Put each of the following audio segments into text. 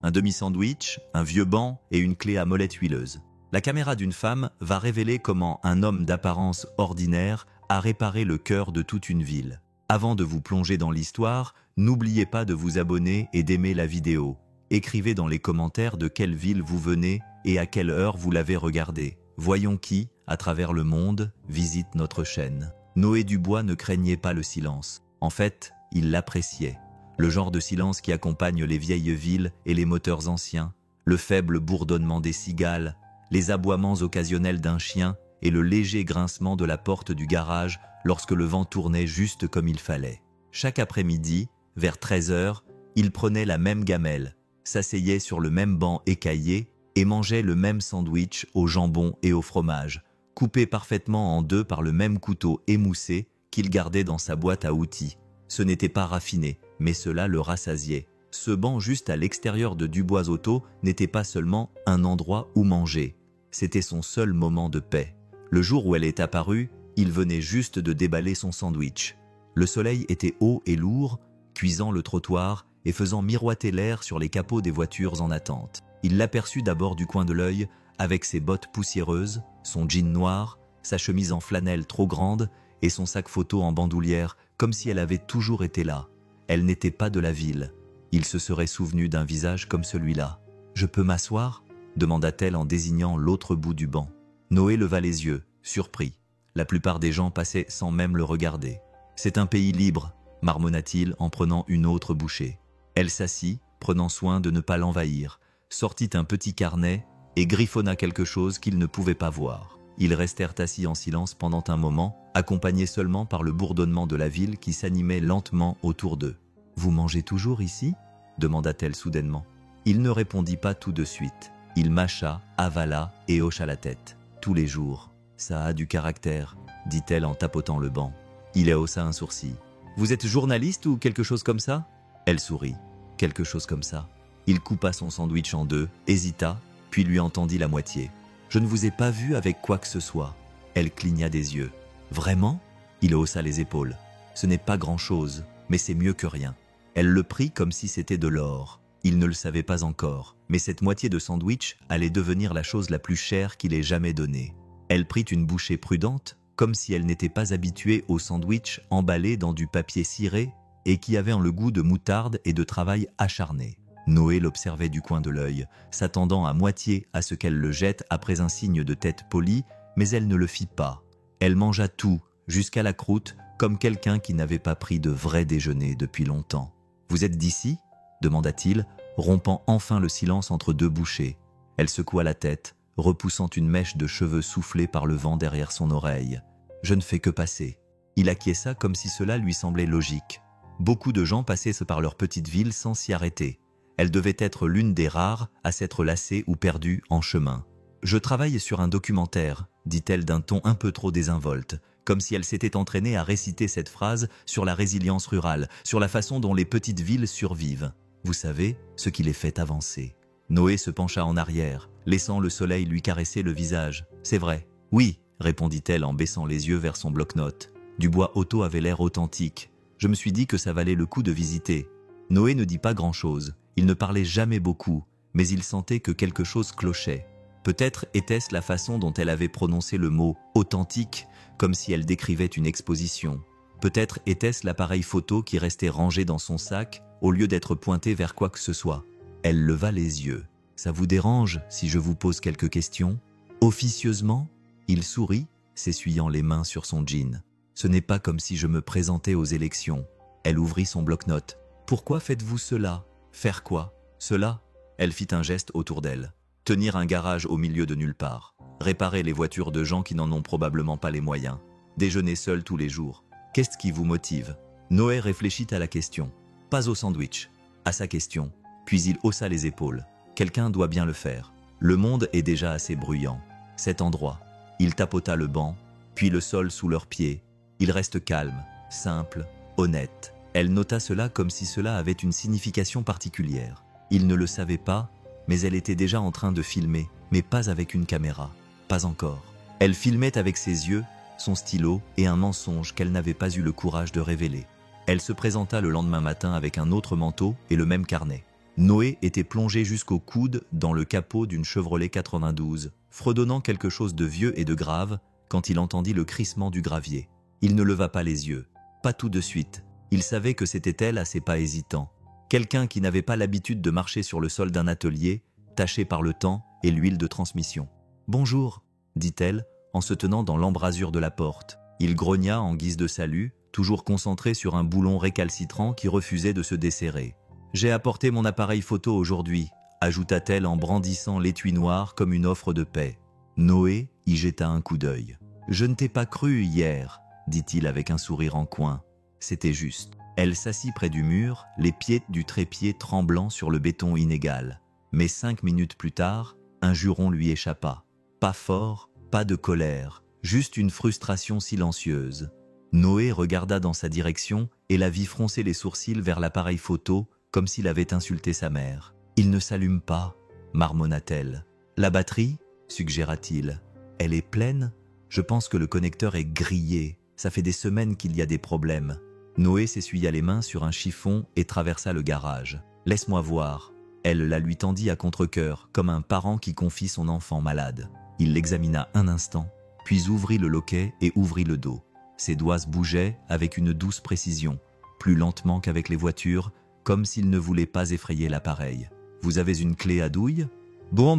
Un demi-sandwich, un vieux banc et une clé à molette huileuse. La caméra d'une femme va révéler comment un homme d'apparence ordinaire a réparé le cœur de toute une ville. Avant de vous plonger dans l'histoire, n'oubliez pas de vous abonner et d'aimer la vidéo. Écrivez dans les commentaires de quelle ville vous venez et à quelle heure vous l'avez regardée. Voyons qui, à travers le monde, visite notre chaîne. Noé Dubois ne craignait pas le silence. En fait, il l'appréciait. Le genre de silence qui accompagne les vieilles villes et les moteurs anciens, le faible bourdonnement des cigales, les aboiements occasionnels d'un chien et le léger grincement de la porte du garage lorsque le vent tournait juste comme il fallait. Chaque après-midi, vers 13h, il prenait la même gamelle, s'asseyait sur le même banc écaillé et mangeait le même sandwich au jambon et au fromage, coupé parfaitement en deux par le même couteau émoussé qu'il gardait dans sa boîte à outils. Ce n'était pas raffiné, mais cela le rassasiait. Ce banc juste à l'extérieur de Dubois Auto n'était pas seulement un endroit où manger, c'était son seul moment de paix. Le jour où elle est apparue, il venait juste de déballer son sandwich. Le soleil était haut et lourd, cuisant le trottoir et faisant miroiter l'air sur les capots des voitures en attente. Il l'aperçut d'abord du coin de l'œil, avec ses bottes poussiéreuses, son jean noir, sa chemise en flanelle trop grande et son sac photo en bandoulière, comme si elle avait toujours été là. Elle n'était pas de la ville. Il se serait souvenu d'un visage comme celui-là. « Je peux m'asseoir » demanda-t-elle en désignant l'autre bout du banc. Noé leva les yeux, surpris. La plupart des gens passaient sans même le regarder. « C'est un pays libre » marmonna-t-il en prenant une autre bouchée. Elle s'assit, prenant soin de ne pas l'envahir, sortit un petit carnet et griffonna quelque chose qu'il ne pouvait pas voir. Ils restèrent assis en silence pendant un moment, accompagnés seulement par le bourdonnement de la ville qui s'animait lentement autour d'eux. « Vous mangez toujours ici » demanda-t-elle soudainement. Il ne répondit pas tout de suite. Il mâcha, avala et hocha la tête. « Tous les jours. Ça a du caractère » dit-elle en tapotant le banc. Il haussa un sourcil. « Vous êtes journaliste ou quelque chose comme ça ?» Elle sourit. « Quelque chose comme ça. » Il coupa son sandwich en deux, hésita, puis lui en tendit la moitié. « Je ne vous ai pas vu avec quoi que ce soit. » Elle cligna des yeux. « Vraiment ?» Il haussa les épaules. « Ce n'est pas grand-chose, mais c'est mieux que rien. » Elle le prit comme si c'était de l'or. Il ne le savait pas encore, mais cette moitié de sandwich allait devenir la chose la plus chère qu'il ait jamais donnée. Elle prit une bouchée prudente, comme si elle n'était pas habituée au sandwich emballé dans du papier ciré et qui avait le goût de moutarde et de travail acharné. Noé l'observait du coin de l'œil, s'attendant à moitié à ce qu'elle le jette après un signe de tête poli, mais elle ne le fit pas. Elle mangea tout, jusqu'à la croûte, comme quelqu'un qui n'avait pas pris de vrai déjeuner depuis longtemps. « Vous êtes d'ici » demanda-t-il, rompant enfin le silence entre deux bouchées. Elle secoua la tête, repoussant une mèche de cheveux soufflés par le vent derrière son oreille. « Je ne fais que passer. » Il acquiesça comme si cela lui semblait logique. Beaucoup de gens passaient par leur petite ville sans s'y arrêter. Elle devait être l'une des rares à s'être lassée ou perdue en chemin. « Je travaille sur un documentaire », dit-elle d'un ton un peu trop désinvolte, comme si elle s'était entraînée à réciter cette phrase sur la résilience rurale, sur la façon dont les petites villes survivent. Vous savez, ce qui les fait avancer. Noé se pencha en arrière, laissant le soleil lui caresser le visage. « C'est vrai. »« Oui », répondit-elle en baissant les yeux vers son bloc-notes. Dubois Auto avait l'air authentique. Je me suis dit que ça valait le coup de visiter. Noé ne dit pas grand-chose. Il ne parlait jamais beaucoup, mais il sentait que quelque chose clochait. Peut-être était-ce la façon dont elle avait prononcé le mot « authentique », comme si elle décrivait une exposition. Peut-être était-ce l'appareil photo qui restait rangé dans son sac, au lieu d'être pointé vers quoi que ce soit. Elle leva les yeux. « Ça vous dérange si je vous pose quelques questions ?» Officieusement, il sourit, s'essuyant les mains sur son jean. « Ce n'est pas comme si je me présentais aux élections. » Elle ouvrit son bloc-notes. « Pourquoi faites-vous cela ? Faire quoi ? Cela ?» Elle fit un geste autour d'elle. Tenir un garage au milieu de nulle part. Réparer les voitures de gens qui n'en ont probablement pas les moyens. Déjeuner seul tous les jours. Qu'est-ce qui vous motive ? Noé réfléchit à la question. Pas au sandwich. À sa question. Puis il haussa les épaules. Quelqu'un doit bien le faire. Le monde est déjà assez bruyant. Cet endroit. Il tapota le banc, puis le sol sous leurs pieds. Il reste calme, simple, honnête. Elle nota cela comme si cela avait une signification particulière. Il ne le savait pas, mais elle était déjà en train de filmer, mais pas avec une caméra. Pas encore. Elle filmait avec ses yeux, son stylo et un mensonge qu'elle n'avait pas eu le courage de révéler. Elle se présenta le lendemain matin avec un autre manteau et le même carnet. Noé était plongé jusqu'au coude dans le capot d'une Chevrolet 92, fredonnant quelque chose de vieux et de grave quand il entendit le crissement du gravier. Il ne leva pas les yeux, pas tout de suite. Il savait que c'était elle à ses pas hésitants. Quelqu'un qui n'avait pas l'habitude de marcher sur le sol d'un atelier, taché par le temps et l'huile de transmission. « Bonjour », dit-elle, en se tenant dans l'embrasure de la porte. Il grogna en guise de salut, toujours concentré sur un boulon récalcitrant qui refusait de se desserrer. « J'ai apporté mon appareil photo aujourd'hui », ajouta-t-elle en brandissant l'étui noir comme une offre de paix. Noé y jeta un coup d'œil. « Je ne t'ai pas cru hier », dit-il avec un sourire en coin. C'était juste. Elle s'assit près du mur, les pieds du trépied tremblant sur le béton inégal. Mais 5 minutes plus tard, un juron lui échappa. Pas fort, pas de colère, juste une frustration silencieuse. Noé regarda dans sa direction et la vit froncer les sourcils vers l'appareil photo comme s'il avait insulté sa mère. « Il ne s'allume pas », marmonna-t-elle. « La batterie ?» suggéra-t-il. « Elle est pleine ? Je pense que le connecteur est grillé. Ça fait des semaines qu'il y a des problèmes. » Noé s'essuya les mains sur un chiffon et traversa le garage. « Laisse-moi voir. » Elle la lui tendit à contre-cœur, comme un parent qui confie son enfant malade. Il l'examina un instant, puis ouvrit le loquet et ouvrit le dos. Ses doigts bougeaient avec une douce précision, plus lentement qu'avec les voitures, comme s'il ne voulait pas effrayer l'appareil. « Vous avez une clé à douille ?»« Bon,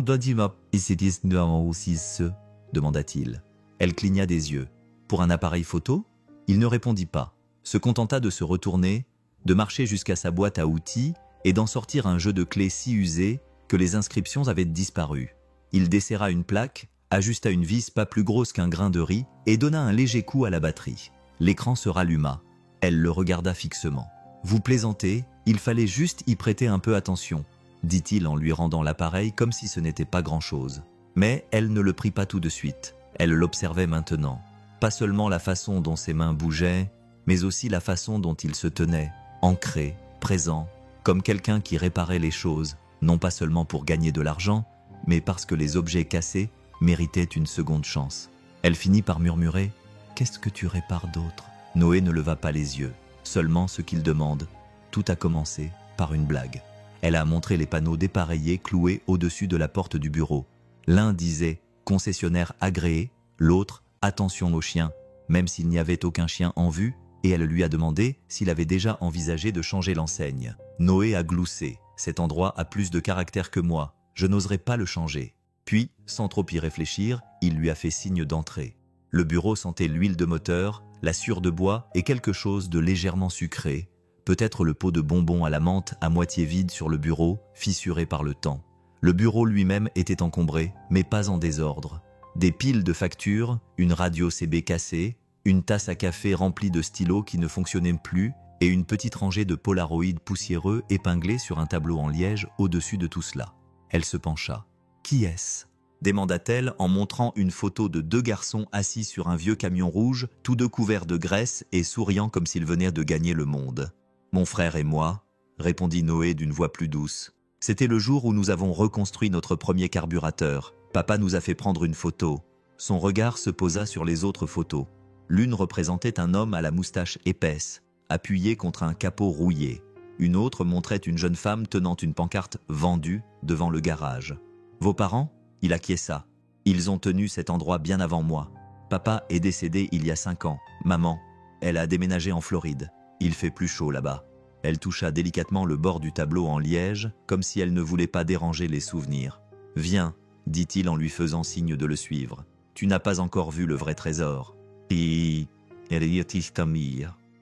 demanda-t-il. Elle cligna des yeux. « Pour un appareil photo ?» Il ne répondit pas, se contenta de se retourner, de marcher jusqu'à sa boîte à outils et d'en sortir un jeu de clés si usé que les inscriptions avaient disparu. Il desserra une plaque, ajusta une vis pas plus grosse qu'un grain de riz et donna un léger coup à la batterie. L'écran se ralluma. Elle le regarda fixement. « Vous plaisantez, il fallait juste y prêter un peu attention », dit-il en lui rendant l'appareil comme si ce n'était pas grand-chose. Mais elle ne le prit pas tout de suite. Elle l'observait maintenant. Pas seulement la façon dont ses mains bougeaient, mais aussi la façon dont il se tenait, ancré, présent, comme quelqu'un qui réparait les choses, non pas seulement pour gagner de l'argent, mais parce que les objets cassés méritaient une seconde chance. Elle finit par murmurer « Qu'est-ce que tu répares d'autre ?» Noé ne leva pas les yeux, seulement ce qu'il demande. Tout a commencé par une blague. Elle a montré les panneaux dépareillés cloués au-dessus de la porte du bureau. L'un disait « Concessionnaire agréé », l'autre « Attention aux chiens », même s'il n'y avait aucun chien en vue, et elle lui a demandé s'il avait déjà envisagé de changer l'enseigne. Noé a gloussé. « Cet endroit a plus de caractère que moi. Je n'oserais pas le changer. » Puis, sans trop y réfléchir, il lui a fait signe d'entrer. Le bureau sentait l'huile de moteur, la sciure de bois et quelque chose de légèrement sucré, peut-être le pot de bonbons à la menthe à moitié vide sur le bureau, fissuré par le temps. Le bureau lui-même était encombré, mais pas en désordre. Des piles de factures, une radio CB cassée, une tasse à café remplie de stylos qui ne fonctionnaient plus et une petite rangée de polaroïds poussiéreux épinglés sur un tableau en liège au-dessus de tout cela. Elle se pencha. « Qui est-ce » demanda-t-elle en montrant une photo de 2 garçons assis sur un vieux camion rouge, tous 2 couverts de graisse et souriant comme s'ils venaient de gagner le monde. « Mon frère et moi » répondit Noé d'une voix plus douce. « C'était le jour où nous avons reconstruit notre premier carburateur. Papa nous a fait prendre une photo. » Son regard se posa sur les autres photos. L'une représentait un homme à la moustache épaisse, appuyé contre un capot rouillé. Une autre montrait une jeune femme tenant une pancarte « Vendue » devant le garage. « Vos parents ?» Il acquiesça. « Ils ont tenu cet endroit bien avant moi. Papa est décédé il y a 5 ans. Maman, elle a déménagé en Floride. Il fait plus chaud là-bas. » Elle toucha délicatement le bord du tableau en liège, comme si elle ne voulait pas déranger les souvenirs. « Viens », dit-il en lui faisant signe de le suivre. « Tu n'as pas encore vu le vrai trésor. »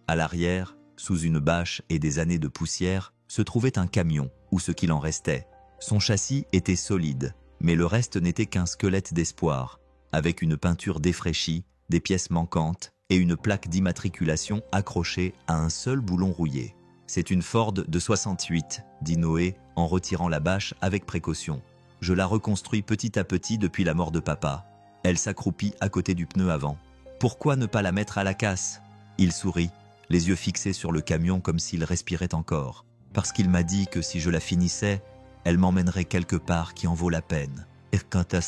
À l'arrière, sous une bâche et des années de poussière, se trouvait un camion, ou ce qu'il en restait. Son châssis était solide, mais le reste n'était qu'un squelette d'espoir, avec une peinture défraîchie, des pièces manquantes et une plaque d'immatriculation accrochée à un seul boulon rouillé. « C'est une Ford de 68, dit Noé en retirant la bâche avec précaution. « Je la reconstruis petit à petit depuis la mort de papa. » Elle s'accroupit à côté du pneu avant. « Pourquoi ne pas la mettre à la casse ?» Il sourit, les yeux fixés sur le camion comme s'il respirait encore. « Parce qu'il m'a dit que si je la finissais, elle m'emmènerait quelque part qui en vaut la peine. » Et quant à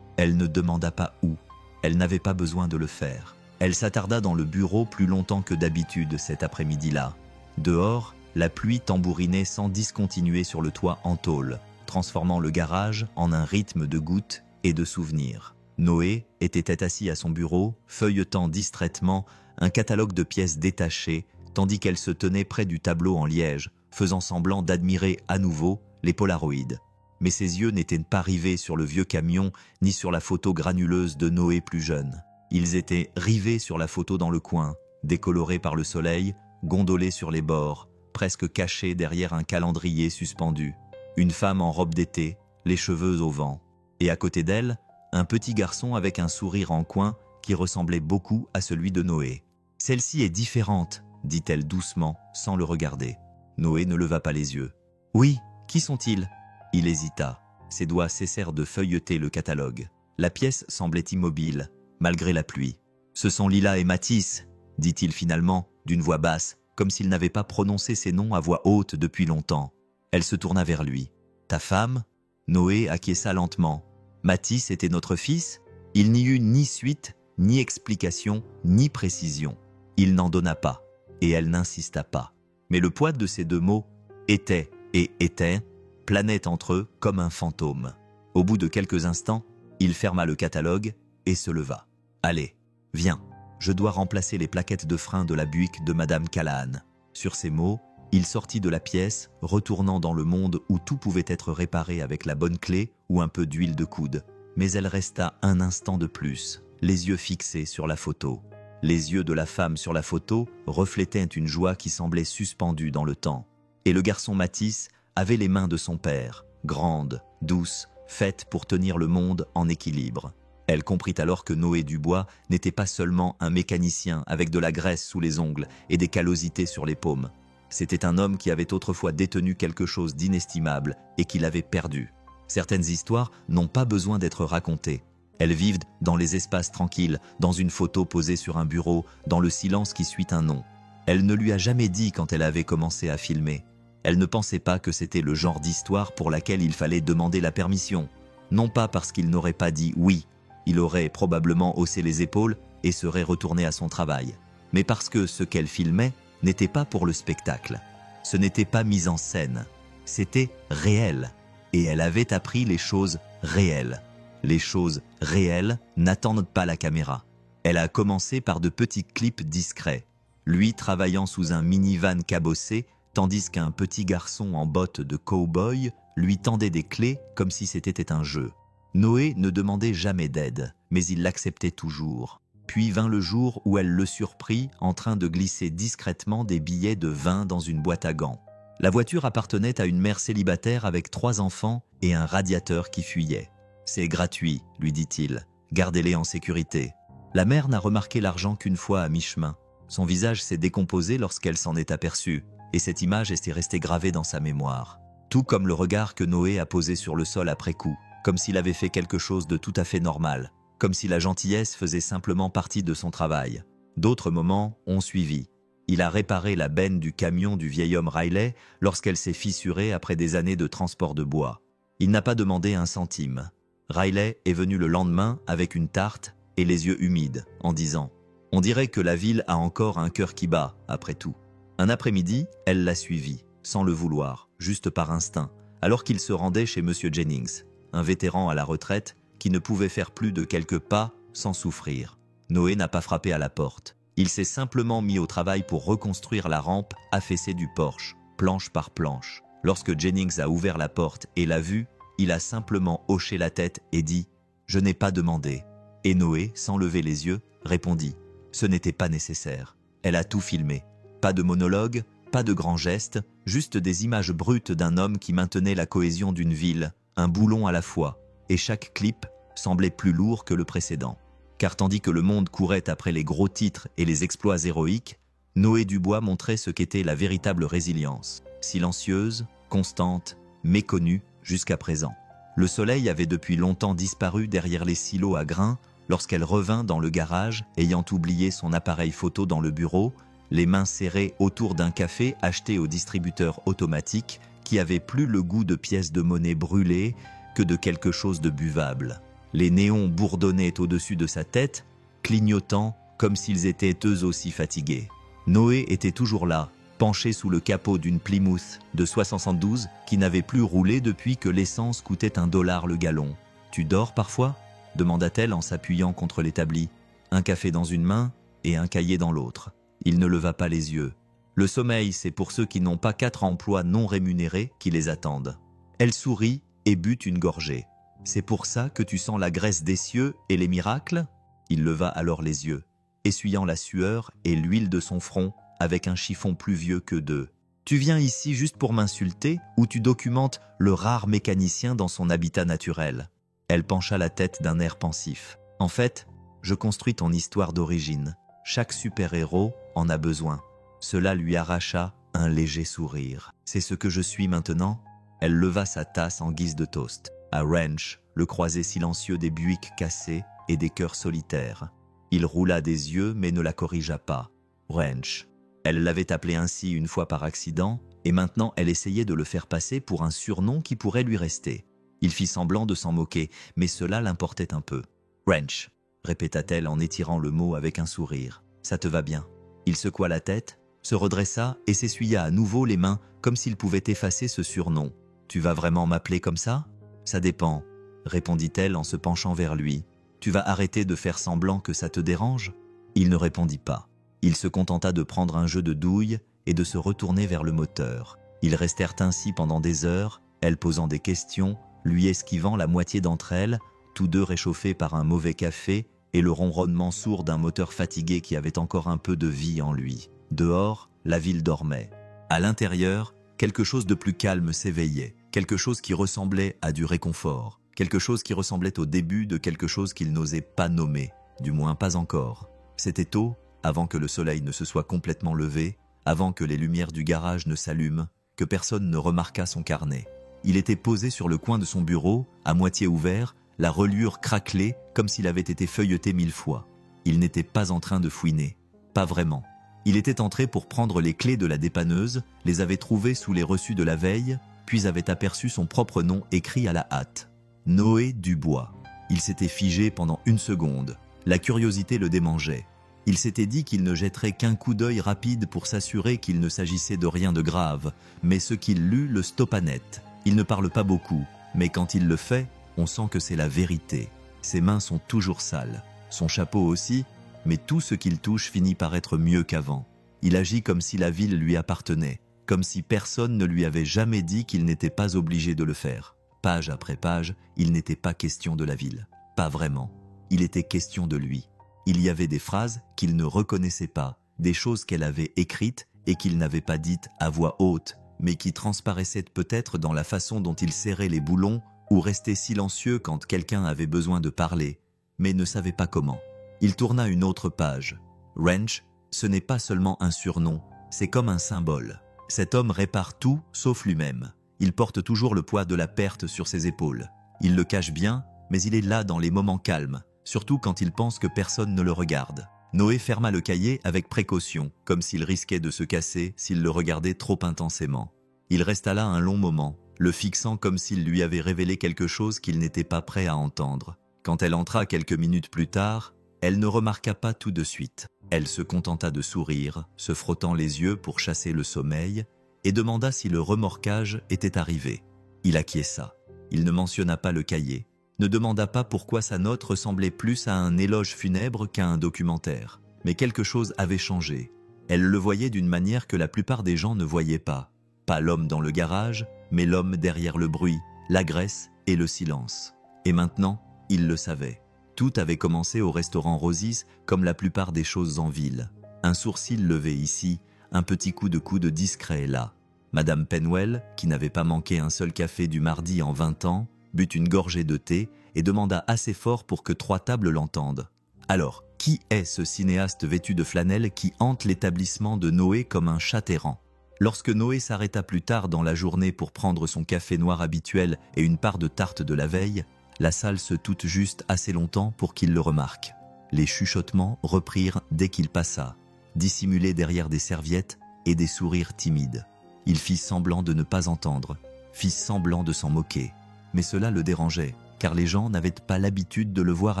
elle ne demanda pas où. Elle n'avait pas besoin de le faire. Elle s'attarda dans le bureau plus longtemps que d'habitude cet après-midi-là. Dehors, la pluie tambourinait sans discontinuer sur le toit en tôle, transformant le garage en un rythme de gouttes et de souvenirs. Noé était assis à son bureau, feuilletant distraitement un catalogue de pièces détachées, tandis qu'elle se tenait près du tableau en liège, faisant semblant d'admirer à nouveau les polaroïdes. Mais ses yeux n'étaient pas rivés sur le vieux camion, ni sur la photo granuleuse de Noé plus jeune. Ils étaient rivés sur la photo dans le coin, décolorée par le soleil, gondolée sur les bords, presque cachée derrière un calendrier suspendu. Une femme en robe d'été, les cheveux au vent. Et à côté d'elle, un petit garçon avec un sourire en coin qui ressemblait beaucoup à celui de Noé. « Celle-ci est différente », dit-elle doucement, sans le regarder. Noé ne leva pas les yeux. « Oui, qui sont-ils » Il hésita. Ses doigts cessèrent de feuilleter le catalogue. La pièce semblait immobile, malgré la pluie. « Ce sont Lila et Matisse », dit-il finalement, d'une voix basse, comme s'il n'avait pas prononcé ces noms à voix haute depuis longtemps. Elle se tourna vers lui. « Ta femme ?» Noé acquiesça lentement. « Matisse était notre fils ?» Il n'y eut ni suite, ni explication, ni précision. Il n'en donna pas, et elle n'insista pas. Mais le poids de ces deux mots, était et était, planait entre eux comme un fantôme. Au bout de quelques instants, il ferma le catalogue et se leva. « Allez, viens, je dois remplacer les plaquettes de frein de la Buick de Madame Callahan. » Sur ces mots, il sortit de la pièce, retournant dans le monde où tout pouvait être réparé avec la bonne clé ou un peu d'huile de coude. Mais elle resta un instant de plus, les yeux fixés sur la photo. Les yeux de la femme sur la photo reflétaient une joie qui semblait suspendue dans le temps. Et le garçon Matisse avait les mains de son père, grandes, douces, faites pour tenir le monde en équilibre. Elle comprit alors que Noé Dubois n'était pas seulement un mécanicien avec de la graisse sous les ongles et des callosités sur les paumes. C'était un homme qui avait autrefois détenu quelque chose d'inestimable et qui l'avait perdu. Certaines histoires n'ont pas besoin d'être racontées. Elles vivent dans les espaces tranquilles, dans une photo posée sur un bureau, dans le silence qui suit un nom. Elle ne lui a jamais dit quand elle avait commencé à filmer. Elle ne pensait pas que c'était le genre d'histoire pour laquelle il fallait demander la permission. Non pas parce qu'il n'aurait pas dit oui, il aurait probablement haussé les épaules et serait retourné à son travail, mais parce que ce qu'elle filmait n'était pas pour le spectacle. Ce n'était pas mis en scène, c'était réel. Et elle avait appris les choses réelles. Les choses réelles n'attendent pas la caméra. Elle a commencé par de petits clips discrets, lui travaillant sous un minivan cabossé, tandis qu'un petit garçon en bottes de cow-boy lui tendait des clés comme si c'était un jeu. Noé ne demandait jamais d'aide, mais il l'acceptait toujours. Puis vint le jour où elle le surprit en train de glisser discrètement des billets de 20 dans une boîte à gants. La voiture appartenait à une mère célibataire avec 3 enfants et un radiateur qui fuyait. « C'est gratuit », lui dit-il. « Gardez-les en sécurité. » La mère n'a remarqué l'argent qu'une fois à mi-chemin. Son visage s'est décomposé lorsqu'elle s'en est aperçue, et cette image est restée gravée dans sa mémoire. Tout comme le regard que Noé a posé sur le sol après coup, comme s'il avait fait quelque chose de tout à fait normal, comme si la gentillesse faisait simplement partie de son travail. D'autres moments ont suivi. Il a réparé la benne du camion du vieil homme Riley lorsqu'elle s'est fissurée après des années de transport de bois. Il n'a pas demandé un centime. Riley est venu le lendemain avec une tarte et les yeux humides, en disant « On dirait que la ville a encore un cœur qui bat, après tout. » Un après-midi, elle l'a suivi, sans le vouloir, juste par instinct, alors qu'il se rendait chez M. Jennings, un vétéran à la retraite qui ne pouvait faire plus de quelques pas sans souffrir. Noé n'a pas frappé à la porte. Il s'est simplement mis au travail pour reconstruire la rampe affaissée du Porsche, planche par planche. Lorsque Jennings a ouvert la porte et l'a vu, il a simplement hoché la tête et dit « Je n'ai pas demandé ». Et Noé, sans lever les yeux, répondit « Ce n'était pas nécessaire ». Elle a tout filmé. Pas de monologue, pas de grands gestes, juste des images brutes d'un homme qui maintenait la cohésion d'une ville, un boulon à la fois, et chaque clip semblait plus lourd que le précédent. Car tandis que le monde courait après les gros titres et les exploits héroïques, Noé Dubois montrait ce qu'était la véritable résilience, silencieuse, constante, méconnue jusqu'à présent. Le soleil avait depuis longtemps disparu derrière les silos à grains lorsqu'elle revint dans le garage, ayant oublié son appareil photo dans le bureau, les mains serrées autour d'un café acheté au distributeur automatique qui avait plus le goût de pièces de monnaie brûlées que de quelque chose de buvable. Les néons bourdonnaient au-dessus de sa tête, clignotant comme s'ils étaient eux aussi fatigués. Noé était toujours là, penché sous le capot d'une Plymouth de 72 qui n'avait plus roulé depuis que l'essence coûtait $1 le gallon. « Tu dors parfois » demanda-t-elle en s'appuyant contre l'établi, un café dans une main et un cahier dans l'autre. Il ne leva pas les yeux. Le sommeil, c'est pour ceux qui n'ont pas 4 emplois non rémunérés qui les attendent. Elle sourit et but une gorgée. C'est pour ça que tu sens la graisse des cieux et les miracles ? Il leva alors les yeux, essuyant la sueur et l'huile de son front avec un chiffon plus vieux que d'eux. Tu viens ici juste pour m'insulter ou tu documentes le rare mécanicien dans son habitat naturel ? Elle pencha la tête d'un air pensif. En fait, je construis ton histoire d'origine. Chaque super-héros en a besoin. Cela lui arracha un léger sourire. C'est ce que je suis maintenant ? Elle leva sa tasse en guise de toast. À Wrench, le croisé silencieux des Buick cassés et des cœurs solitaires. Il roula des yeux mais ne la corrigea pas. Wrench. Elle l'avait appelé ainsi une fois par accident et maintenant elle essayait de le faire passer pour un surnom qui pourrait lui rester. Il fit semblant de s'en moquer, mais cela l'importait un peu. « Wrench », répéta-t-elle en étirant le mot avec un sourire. « Ça te va bien ?» Il secoua la tête, se redressa et s'essuya à nouveau les mains comme s'il pouvait effacer ce surnom. « Tu vas vraiment m'appeler comme ça ? » « Ça dépend », répondit-elle en se penchant vers lui. « Tu vas arrêter de faire semblant que ça te dérange ?» Il ne répondit pas. Il se contenta de prendre un jeu de douilles et de se retourner vers le moteur. Ils restèrent ainsi pendant des heures, elle posant des questions, lui esquivant la moitié d'entre elles, tous deux réchauffés par un mauvais café et le ronronnement sourd d'un moteur fatigué qui avait encore un peu de vie en lui. Dehors, la ville dormait. À l'intérieur, quelque chose de plus calme s'éveillait, quelque chose qui ressemblait à du réconfort, quelque chose qui ressemblait au début de quelque chose qu'il n'osait pas nommer, du moins pas encore. C'était tôt, avant que le soleil ne se soit complètement levé, avant que les lumières du garage ne s'allument, que personne ne remarquât son carnet. Il était posé sur le coin de son bureau, à moitié ouvert, la reliure craquelée comme s'il avait été feuilleté 1000 fois. Il n'était pas en train de fouiner, pas vraiment. Il était entré pour prendre les clés de la dépanneuse, les avait trouvées sous les reçus de la veille, puis avait aperçu son propre nom écrit à la hâte. Noé Dubois. Il s'était figé pendant 1 seconde. La curiosité le démangeait. Il s'était dit qu'il ne jetterait qu'un coup d'œil rapide pour s'assurer qu'il ne s'agissait de rien de grave, mais ce qu'il lut le stoppa net. Il ne parle pas beaucoup, mais quand il le fait, on sent que c'est la vérité. Ses mains sont toujours sales, son chapeau aussi, mais tout ce qu'il touche finit par être mieux qu'avant. Il agit comme si la ville lui appartenait, comme si personne ne lui avait jamais dit qu'il n'était pas obligé de le faire. Page après page, il n'était pas question de la ville. Pas vraiment. Il était question de lui. Il y avait des phrases qu'il ne reconnaissait pas, des choses qu'elle avait écrites et qu'il n'avait pas dites à voix haute, mais qui transparaissaient peut-être dans la façon dont il serrait les boulons ou restait silencieux quand quelqu'un avait besoin de parler, mais ne savait pas comment. Il tourna une autre page. Wrench, ce n'est pas seulement un surnom, c'est comme un symbole. Cet homme répare tout sauf lui-même. Il porte toujours le poids de la perte sur ses épaules. Il le cache bien, mais il est là dans les moments calmes, surtout quand il pense que personne ne le regarde. Noé ferma le cahier avec précaution, comme s'il risquait de se casser s'il le regardait trop intensément. Il resta là un long moment, le fixant comme s'il lui avait révélé quelque chose qu'il n'était pas prêt à entendre. Quand elle entra quelques minutes plus tard, elle ne remarqua pas tout de suite. Elle se contenta de sourire, se frottant les yeux pour chasser le sommeil, et demanda si le remorquage était arrivé. Il acquiesça. Il ne mentionna pas le cahier, ne demanda pas pourquoi sa note ressemblait plus à un éloge funèbre qu'à un documentaire. Mais quelque chose avait changé. Elle le voyait d'une manière que la plupart des gens ne voyaient pas. Pas l'homme dans le garage, mais l'homme derrière le bruit, la graisse et le silence. Et maintenant, il le savait. Tout avait commencé au restaurant Rosie's comme la plupart des choses en ville. Un sourcil levé ici, un petit coup de coude discret là. Madame Penwell, qui n'avait pas manqué un seul café du mardi en 20 ans, but une gorgée de thé et demanda assez fort pour que 3 tables l'entendent. Alors, qui est ce cinéaste vêtu de flanelle qui hante l'établissement de Noé comme un chat errant ? Lorsque Noé s'arrêta plus tard dans la journée pour prendre son café noir habituel et une part de tarte de la veille, la salle se tut juste assez longtemps pour qu'il le remarque. Les chuchotements reprirent dès qu'il passa, dissimulés derrière des serviettes et des sourires timides. Il fit semblant de ne pas entendre, fit semblant de s'en moquer. Mais cela le dérangeait, car les gens n'avaient pas l'habitude de le voir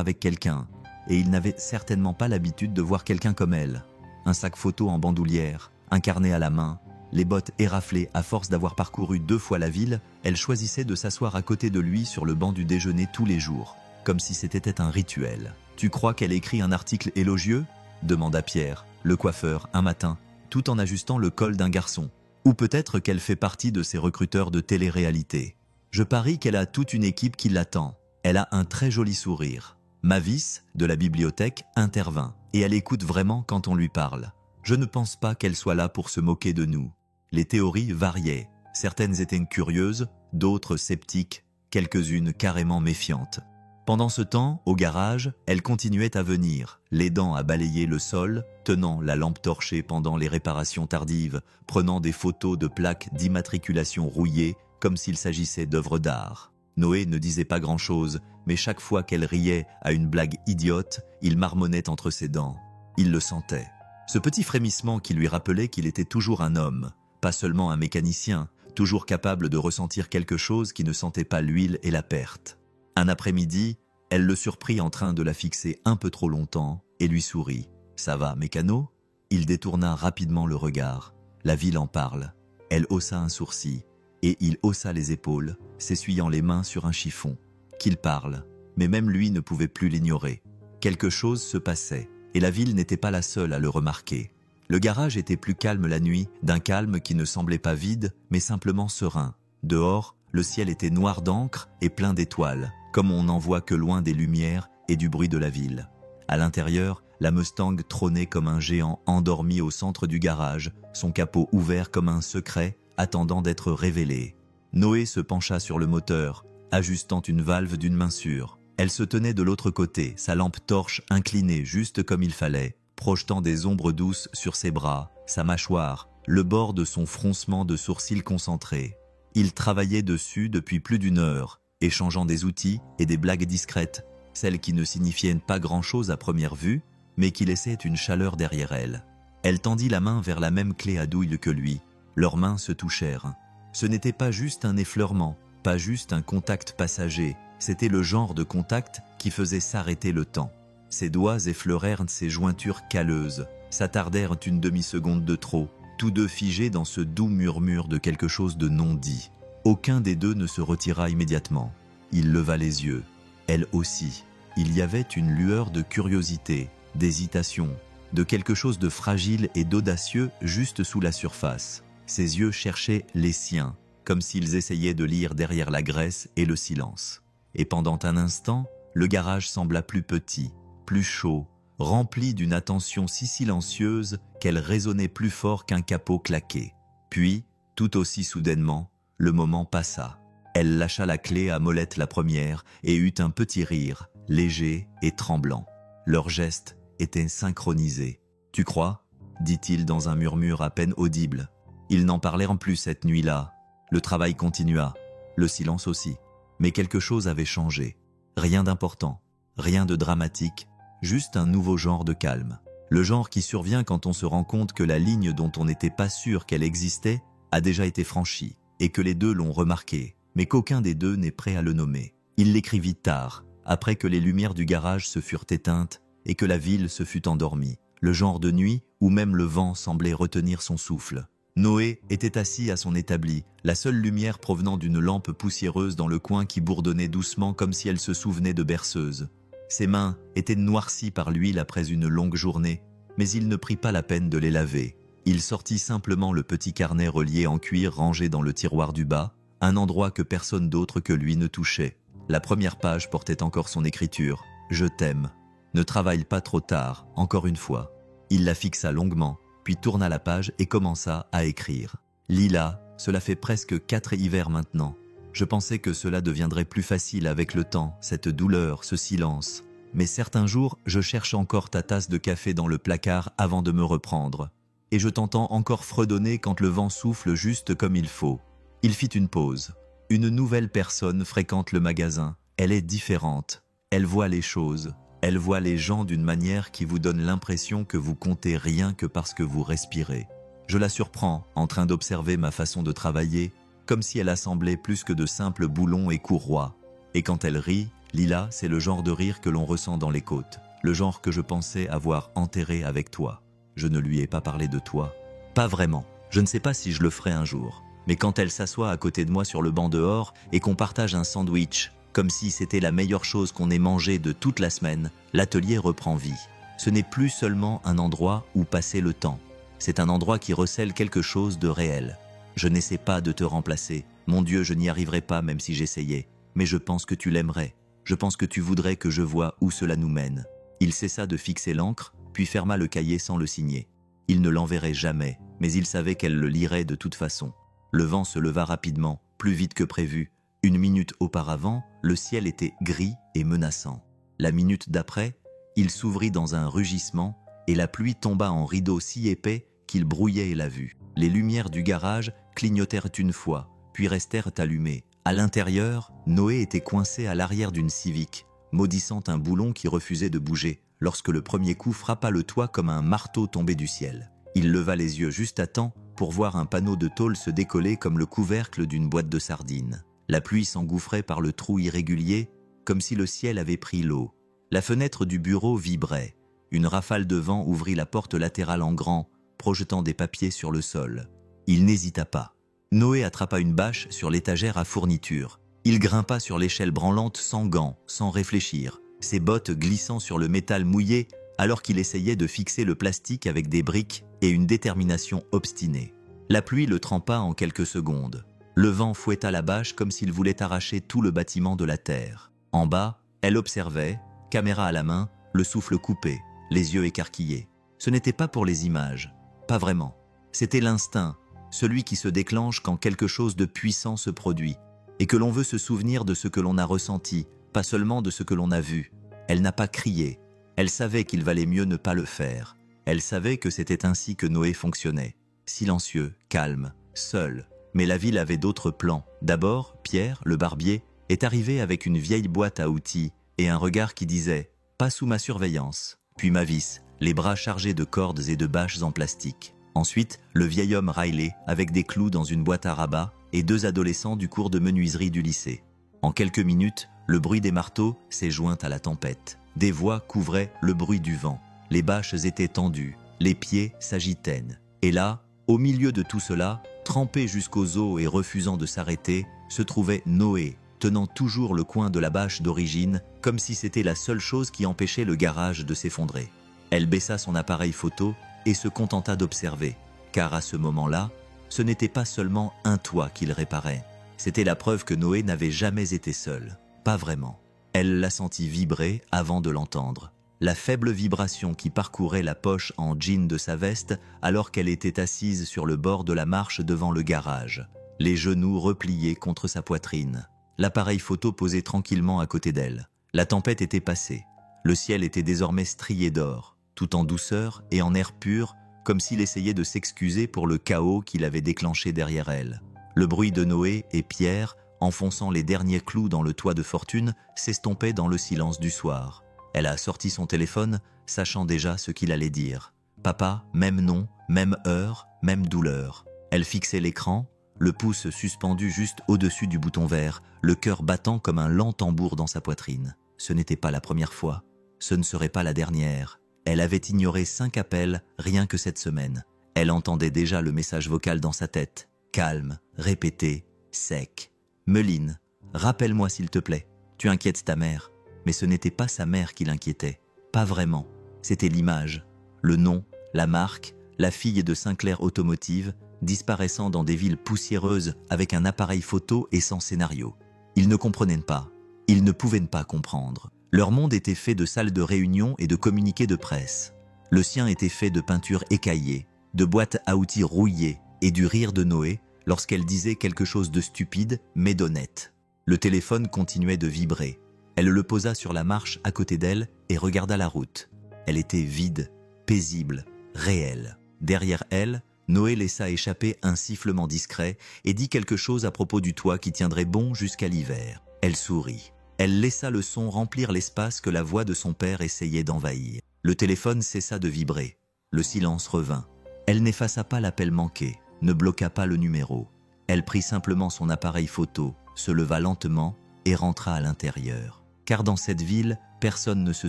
avec quelqu'un, et ils n'avaient certainement pas l'habitude de voir quelqu'un comme elle. Un sac photo en bandoulière, un carnet à la main, les bottes éraflées à force d'avoir parcouru 2 fois la ville, elle choisissait de s'asseoir à côté de lui sur le banc du déjeuner tous les jours, comme si c'était un rituel. « Tu crois qu'elle écrit un article élogieux ?» demanda Pierre, le coiffeur, un matin, tout en ajustant le col d'un garçon. « Ou peut-être qu'elle fait partie de ces recruteurs de télé-réalité. Je parie qu'elle a toute une équipe qui l'attend. Elle a un très joli sourire. » Mavis, de la bibliothèque, intervint, et elle écoute vraiment quand on lui parle. Je ne pense pas qu'elle soit là pour se moquer de nous. Les théories variaient. Certaines étaient curieuses, d'autres sceptiques, quelques-unes carrément méfiantes. Pendant ce temps, au garage, elle continuait à venir, l'aidant à balayer le sol, tenant la lampe torchée pendant les réparations tardives, prenant des photos de plaques d'immatriculation rouillées comme s'il s'agissait d'œuvres d'art. Noé ne disait pas grand-chose, mais chaque fois qu'elle riait à une blague idiote, il marmonnait entre ses dents. Il le sentait. Ce petit frémissement qui lui rappelait qu'il était toujours un homme, pas seulement un mécanicien, toujours capable de ressentir quelque chose qui ne sentait pas l'huile et la perte. Un après-midi, elle le surprit en train de la fixer un peu trop longtemps et lui sourit. « Ça va, mécano ?» Il détourna rapidement le regard. La ville en parle. Elle haussa un sourcil et il haussa les épaules, s'essuyant les mains sur un chiffon. Qu'il parle, mais même lui ne pouvait plus l'ignorer. Quelque chose se passait, et la ville n'était pas la seule à le remarquer. Le garage était plus calme la nuit, d'un calme qui ne semblait pas vide, mais simplement serein. Dehors, le ciel était noir d'encre et plein d'étoiles, comme on n'en voit que loin des lumières et du bruit de la ville. À l'intérieur, la Mustang trônait comme un géant endormi au centre du garage, son capot ouvert comme un secret, attendant d'être révélé. Noé se pencha sur le moteur, ajustant une valve d'une main sûre. Elle se tenait de l'autre côté, sa lampe torche inclinée juste comme il fallait, projetant des ombres douces sur ses bras, sa mâchoire, le bord de son froncement de sourcils concentrés. Il travaillait dessus depuis plus d'1 heure, échangeant des outils et des blagues discrètes, celles qui ne signifiaient pas grand-chose à première vue, mais qui laissaient une chaleur derrière elle. Elle tendit la main vers la même clé à douille que lui. Leurs mains se touchèrent. Ce n'était pas juste un effleurement, pas juste un contact passager, c'était le genre de contact qui faisait s'arrêter le temps. Ses doigts effleurèrent ses jointures calleuses, s'attardèrent une demi-seconde de trop, tous deux figés dans ce doux murmure de quelque chose de non dit. Aucun des deux ne se retira immédiatement. Il leva les yeux. Elle aussi. Il y avait une lueur de curiosité, d'hésitation, de quelque chose de fragile et d'audacieux juste sous la surface. Ses yeux cherchaient les siens, comme s'ils essayaient de lire derrière la graisse et le silence. Et pendant un instant, le garage sembla plus petit, plus chaud, rempli d'une attention si silencieuse qu'elle résonnait plus fort qu'un capot claqué. Puis, tout aussi soudainement, le moment passa. Elle lâcha la clé à Molette la première et eut un petit rire, léger et tremblant. Leurs gestes étaient synchronisés. « Tu crois ?» dit-il dans un murmure à peine audible. Ils n'en parlèrent plus cette nuit-là. Le travail continua, le silence aussi. Mais quelque chose avait changé. Rien d'important, rien de dramatique, juste un nouveau genre de calme. Le genre qui survient quand on se rend compte que la ligne dont on n'était pas sûr qu'elle existait a déjà été franchie, et que les deux l'ont remarqué, mais qu'aucun des deux n'est prêt à le nommer. Il l'écrivit tard, après que les lumières du garage se furent éteintes et que la ville se fut endormie. Le genre de nuit où même le vent semblait retenir son souffle. Noé était assis à son établi, la seule lumière provenant d'une lampe poussiéreuse dans le coin qui bourdonnait doucement comme si elle se souvenait de berceuse. Ses mains étaient noircies par l'huile après une longue journée, mais il ne prit pas la peine de les laver. Il sortit simplement le petit carnet relié en cuir rangé dans le tiroir du bas, un endroit que personne d'autre que lui ne touchait. La première page portait encore son écriture « Je t'aime ». Ne travaille pas trop tard, encore une fois. Il la fixa longuement, puis tourna la page et commença à écrire. « Lila, cela fait presque 4 hivers maintenant. Je pensais que cela deviendrait plus facile avec le temps, cette douleur, ce silence. Mais certains jours, je cherche encore ta tasse de café dans le placard avant de me reprendre. Et je t'entends encore fredonner quand le vent souffle juste comme il faut. » Il fit une pause. Une nouvelle personne fréquente le magasin. Elle est différente. Elle voit les choses. Elle voit les gens d'une manière qui vous donne l'impression que vous comptez rien que parce que vous respirez. Je la surprends en train d'observer ma façon de travailler, comme si elle assemblait plus que de simples boulons et courroies. Et quand elle rit, Lila, c'est le genre de rire que l'on ressent dans les côtes, le genre que je pensais avoir enterré avec toi. Je ne lui ai pas parlé de toi. Pas vraiment. Je ne sais pas si je le ferai un jour, mais quand elle s'assoit à côté de moi sur le banc dehors et qu'on partage un sandwich, comme si c'était la meilleure chose qu'on ait mangé de toute la semaine, l'atelier reprend vie. Ce n'est plus seulement un endroit où passer le temps. C'est un endroit qui recèle quelque chose de réel. Je n'essaie pas de te remplacer. Mon Dieu, je n'y arriverai pas même si j'essayais. Mais je pense que tu l'aimerais. Je pense que tu voudrais que je voie où cela nous mène. Il cessa de fixer l'encre, puis ferma le cahier sans le signer. Il ne l'enverrait jamais, mais il savait qu'elle le lirait de toute façon. Le vent se leva rapidement, plus vite que prévu. 1 minute auparavant, le ciel était gris et menaçant. La minute d'après, il s'ouvrit dans un rugissement et la pluie tomba en rideau si épais qu'il brouillait la vue. Les lumières du garage clignotèrent une fois, puis restèrent allumées. À l'intérieur, Noé était coincé à l'arrière d'une Civic, maudissant un boulon qui refusait de bouger, lorsque le premier coup frappa le toit comme un marteau tombé du ciel. Il leva les yeux juste à temps pour voir un panneau de tôle se décoller comme le couvercle d'une boîte de sardines. La pluie s'engouffrait par le trou irrégulier, comme si le ciel avait pris l'eau. La fenêtre du bureau vibrait. Une rafale de vent ouvrit la porte latérale en grand, projetant des papiers sur le sol. Il n'hésita pas. Noé attrapa une bâche sur l'étagère à fournitures. Il grimpa sur l'échelle branlante sans gants, sans réfléchir, ses bottes glissant sur le métal mouillé alors qu'il essayait de fixer le plastique avec des briques et une détermination obstinée. La pluie le trempa en quelques secondes. Le vent fouetta la bâche comme s'il voulait arracher tout le bâtiment de la terre. En bas, elle observait, caméra à la main, le souffle coupé, les yeux écarquillés. Ce n'était pas pour les images, pas vraiment. C'était l'instinct, celui qui se déclenche quand quelque chose de puissant se produit, et que l'on veut se souvenir de ce que l'on a ressenti, pas seulement de ce que l'on a vu. Elle n'a pas crié, elle savait qu'il valait mieux ne pas le faire. Elle savait que c'était ainsi que Noé fonctionnait, silencieux, calme, seul. Mais la ville avait d'autres plans. D'abord, Pierre, le barbier, est arrivé avec une vieille boîte à outils et un regard qui disait « Pas sous ma surveillance ». Puis Mavis, les bras chargés de cordes et de bâches en plastique. Ensuite, le vieil homme Riley avec des clous dans une boîte à rabat et 2 adolescents du cours de menuiserie du lycée. En quelques minutes, le bruit des marteaux s'est joint à la tempête. Des voix couvraient le bruit du vent. Les bâches étaient tendues, les pieds s'agitaient. Et là, au milieu de tout cela, trempé jusqu'aux os et refusant de s'arrêter, se trouvait Noé, tenant toujours le coin de la bâche d'origine, comme si c'était la seule chose qui empêchait le garage de s'effondrer. Elle baissa son appareil photo et se contenta d'observer, car à ce moment-là, ce n'était pas seulement un toit qu'il réparait. C'était la preuve que Noé n'avait jamais été seul. Pas vraiment. Elle la sentit vibrer avant de l'entendre. La faible vibration qui parcourait la poche en jean de sa veste alors qu'elle était assise sur le bord de la marche devant le garage, les genoux repliés contre sa poitrine. L'appareil photo posé tranquillement à côté d'elle. La tempête était passée. Le ciel était désormais strié d'or, tout en douceur et en air pur, comme s'il essayait de s'excuser pour le chaos qu'il avait déclenché derrière elle. Le bruit de Noé et Pierre, enfonçant les derniers clous dans le toit de fortune, s'estompait dans le silence du soir. Elle a sorti son téléphone, sachant déjà ce qu'il allait dire. Papa, même nom, même heure, même douleur. Elle fixait l'écran, le pouce suspendu juste au-dessus du bouton vert, le cœur battant comme un lent tambour dans sa poitrine. Ce n'était pas la première fois, ce ne serait pas la dernière. Elle avait ignoré 5 appels rien que cette semaine. Elle entendait déjà le message vocal dans sa tête. Calme, répété, sec. Meline, rappelle-moi s'il te plaît, tu inquiètes ta mère. Mais ce n'était pas sa mère qui l'inquiétait, pas vraiment. C'était l'image, le nom, la marque, la fille de Sinclair Automotive, disparaissant dans des villes poussiéreuses avec un appareil photo et sans scénario. Ils ne comprenaient pas, ils ne pouvaient pas comprendre. Leur monde était fait de salles de réunion et de communiqués de presse. Le sien était fait de peintures écaillées, de boîtes à outils rouillées et du rire de Noé lorsqu'elle disait quelque chose de stupide mais d'honnête. Le téléphone continuait de vibrer. Elle le posa sur la marche à côté d'elle et regarda la route. Elle était vide, paisible, réelle. Derrière elle, Noé laissa échapper un sifflement discret et dit quelque chose à propos du toit qui tiendrait bon jusqu'à l'hiver. Elle sourit. Elle laissa le son remplir l'espace que la voix de son père essayait d'envahir. Le téléphone cessa de vibrer. Le silence revint. Elle n'effaça pas l'appel manqué, ne bloqua pas le numéro. Elle prit simplement son appareil photo, se leva lentement et rentra à l'intérieur. Car dans cette ville, personne ne se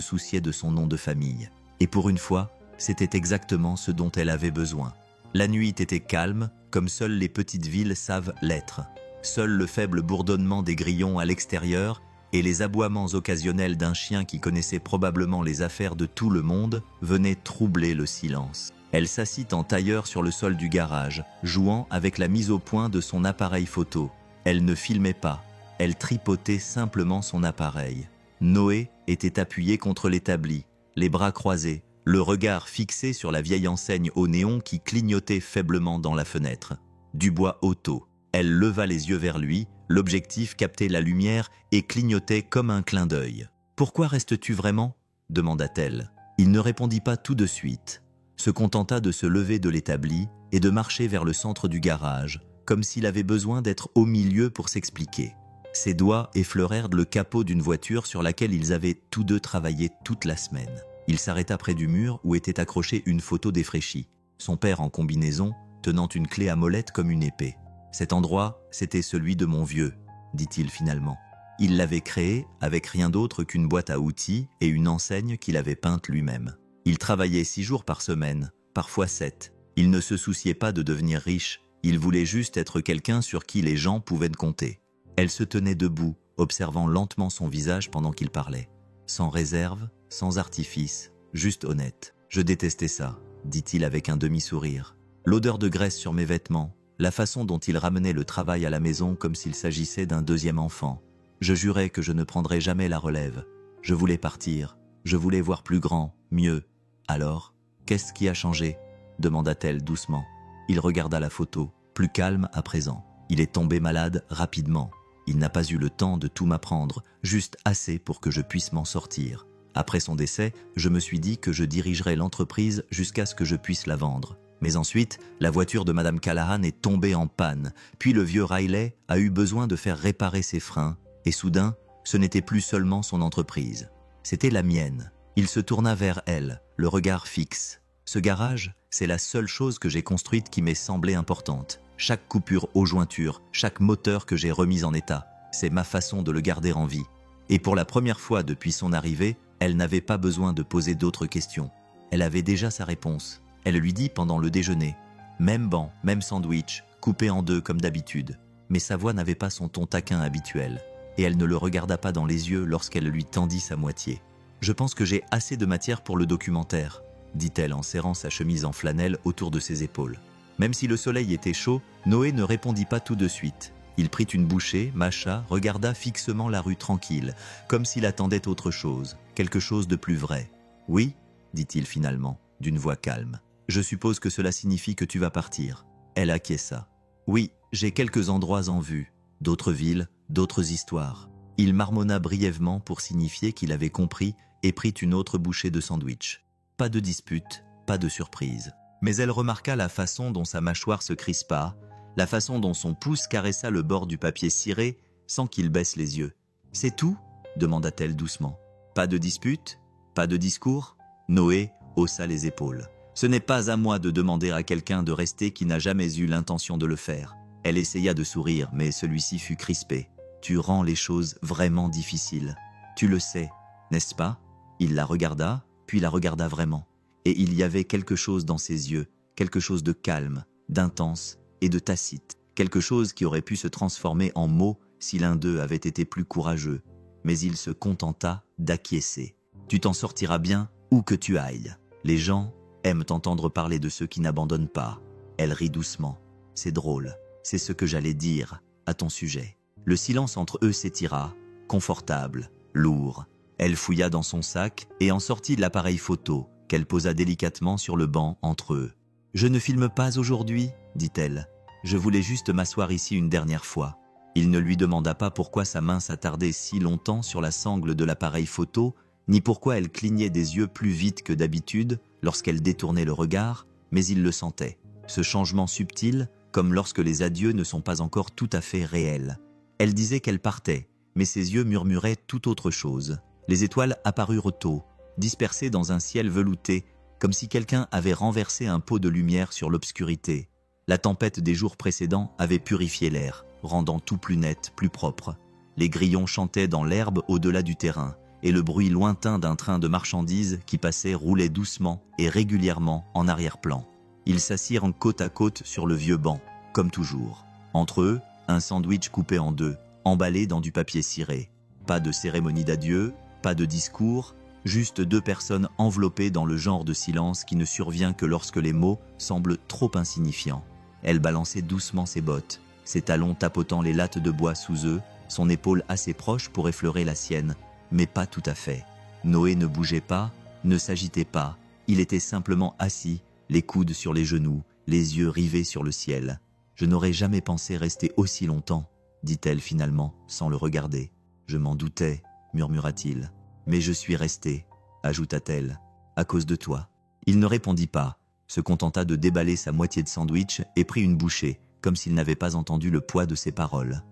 souciait de son nom de famille. Et pour une fois, c'était exactement ce dont elle avait besoin. La nuit était calme, comme seules les petites villes savent l'être. Seul le faible bourdonnement des grillons à l'extérieur et les aboiements occasionnels d'un chien qui connaissait probablement les affaires de tout le monde venaient troubler le silence. Elle s'assit en tailleur sur le sol du garage, jouant avec la mise au point de son appareil photo. Elle ne filmait pas, elle tripotait simplement son appareil. Noé était appuyé contre l'établi, les bras croisés, le regard fixé sur la vieille enseigne au néon qui clignotait faiblement dans la fenêtre. Dubois auto. Elle leva les yeux vers lui, l'objectif captait la lumière et clignotait comme un clin d'œil. « Pourquoi restes-tu vraiment » demanda-t-elle. Il ne répondit pas tout de suite, se contenta de se lever de l'établi et de marcher vers le centre du garage, comme s'il avait besoin d'être au milieu pour s'expliquer. Ses doigts effleurèrent le capot d'une voiture sur laquelle ils avaient tous deux travaillé toute la semaine. Il s'arrêta près du mur où était accrochée une photo défraîchie, son père en combinaison, tenant une clé à molette comme une épée. « Cet endroit, c'était celui de mon vieux », dit-il finalement. Il l'avait créé avec rien d'autre qu'une boîte à outils et une enseigne qu'il avait peinte lui-même. Il travaillait 6 jours par semaine, parfois 7. Il ne se souciait pas de devenir riche, il voulait juste être quelqu'un sur qui les gens pouvaient compter. Elle se tenait debout, observant lentement son visage pendant qu'il parlait. Sans réserve, sans artifice, juste honnête. « Je détestais ça », dit-il avec un demi-sourire. L'odeur de graisse sur mes vêtements, la façon dont il ramenait le travail à la maison comme s'il s'agissait d'un deuxième enfant. Je jurais que je ne prendrais jamais la relève. Je voulais partir, je voulais voir plus grand, mieux. Alors, qu'est-ce qui a changé ? Demanda-t-elle doucement. Il regarda la photo, plus calme à présent. Il est tombé malade rapidement. Il n'a pas eu le temps de tout m'apprendre, juste assez pour que je puisse m'en sortir. Après son décès, je me suis dit que je dirigerais l'entreprise jusqu'à ce que je puisse la vendre. Mais ensuite, la voiture de Madame Callahan est tombée en panne, puis le vieux Riley a eu besoin de faire réparer ses freins, et soudain, ce n'était plus seulement son entreprise. C'était la mienne. Il se tourna vers elle, le regard fixe. Ce garage, c'est la seule chose que j'ai construite qui m'est semblée importante. Chaque coupure aux jointures, chaque moteur que j'ai remis en état, c'est ma façon de le garder en vie. Et pour la première fois depuis son arrivée, elle n'avait pas besoin de poser d'autres questions. Elle avait déjà sa réponse. Elle lui dit pendant le déjeuner. Même banc, même sandwich, coupé en 2 comme d'habitude. Mais sa voix n'avait pas son ton taquin habituel. Et elle ne le regarda pas dans les yeux lorsqu'elle lui tendit sa moitié. « Je pense que j'ai assez de matière pour le documentaire », dit-elle en serrant sa chemise en flanelle autour de ses épaules. Même si le soleil était chaud, Noé ne répondit pas tout de suite. Il prit une bouchée, mâcha, regarda fixement la rue tranquille, comme s'il attendait autre chose, quelque chose de plus vrai. « Oui », dit-il finalement, d'une voix calme. « Je suppose que cela signifie que tu vas partir. » Elle acquiesça. « Oui, j'ai quelques endroits en vue, d'autres villes, d'autres histoires. » Il marmonna brièvement pour signifier qu'il avait compris et prit une autre bouchée de sandwich. Pas de dispute, pas de surprise. Mais elle remarqua la façon dont sa mâchoire se crispa, la façon dont son pouce caressa le bord du papier ciré sans qu'il baisse les yeux. « C'est tout ?» demanda-t-elle doucement. « Pas de dispute ? Pas de discours ?» Noé haussa les épaules. « Ce n'est pas à moi de demander à quelqu'un de rester qui n'a jamais eu l'intention de le faire. » Elle essaya de sourire, mais celui-ci fut crispé. « Tu rends les choses vraiment difficiles. Tu le sais, n'est-ce pas ?» Il la regarda, puis la regarda vraiment. Et il y avait quelque chose dans ses yeux, quelque chose de calme, d'intense et de tacite. Quelque chose qui aurait pu se transformer en mots si l'un d'eux avait été plus courageux. Mais il se contenta d'acquiescer. « Tu t'en sortiras bien où que tu ailles. Les gens aiment entendre parler de ceux qui n'abandonnent pas. » Elle rit doucement. « C'est drôle, c'est ce que j'allais dire à ton sujet. » Le silence entre eux s'étira, confortable, lourd. Elle fouilla dans son sac et en sortit l'appareil photo qu'elle posa délicatement sur le banc entre eux. « Je ne filme pas aujourd'hui, » dit-elle. « Je voulais juste m'asseoir ici une dernière fois. » Il ne lui demanda pas pourquoi sa main s'attardait si longtemps sur la sangle de l'appareil photo, ni pourquoi elle clignait des yeux plus vite que d'habitude lorsqu'elle détournait le regard, mais il le sentait. Ce changement subtil, comme lorsque les adieux ne sont pas encore tout à fait réels. Elle disait qu'elle partait, mais ses yeux murmuraient tout autre chose. Les étoiles apparurent tôt, dispersées dans un ciel velouté, comme si quelqu'un avait renversé un pot de lumière sur l'obscurité. La tempête des jours précédents avait purifié l'air, rendant tout plus net, plus propre. Les grillons chantaient dans l'herbe au-delà du terrain, et le bruit lointain d'un train de marchandises qui passait roulait doucement et régulièrement en arrière-plan. Ils s'assirent côte à côte sur le vieux banc, comme toujours. Entre eux, un sandwich coupé en deux, emballé dans du papier ciré. Pas de cérémonie d'adieu, pas de discours, juste deux personnes enveloppées dans le genre de silence qui ne survient que lorsque les mots semblent trop insignifiants. Elle balançait doucement ses bottes, ses talons tapotant les lattes de bois sous eux, son épaule assez proche pour effleurer la sienne, mais pas tout à fait. Noé ne bougeait pas, ne s'agitait pas, il était simplement assis, les coudes sur les genoux, les yeux rivés sur le ciel. « Je n'aurais jamais pensé rester aussi longtemps », dit-elle finalement, sans le regarder. « Je m'en doutais », murmura-t-il. « Mais je suis resté », ajouta-t-elle, « à cause de toi. » Il ne répondit pas, se contenta de déballer sa moitié de sandwich et prit une bouchée, comme s'il n'avait pas entendu le poids de ses paroles.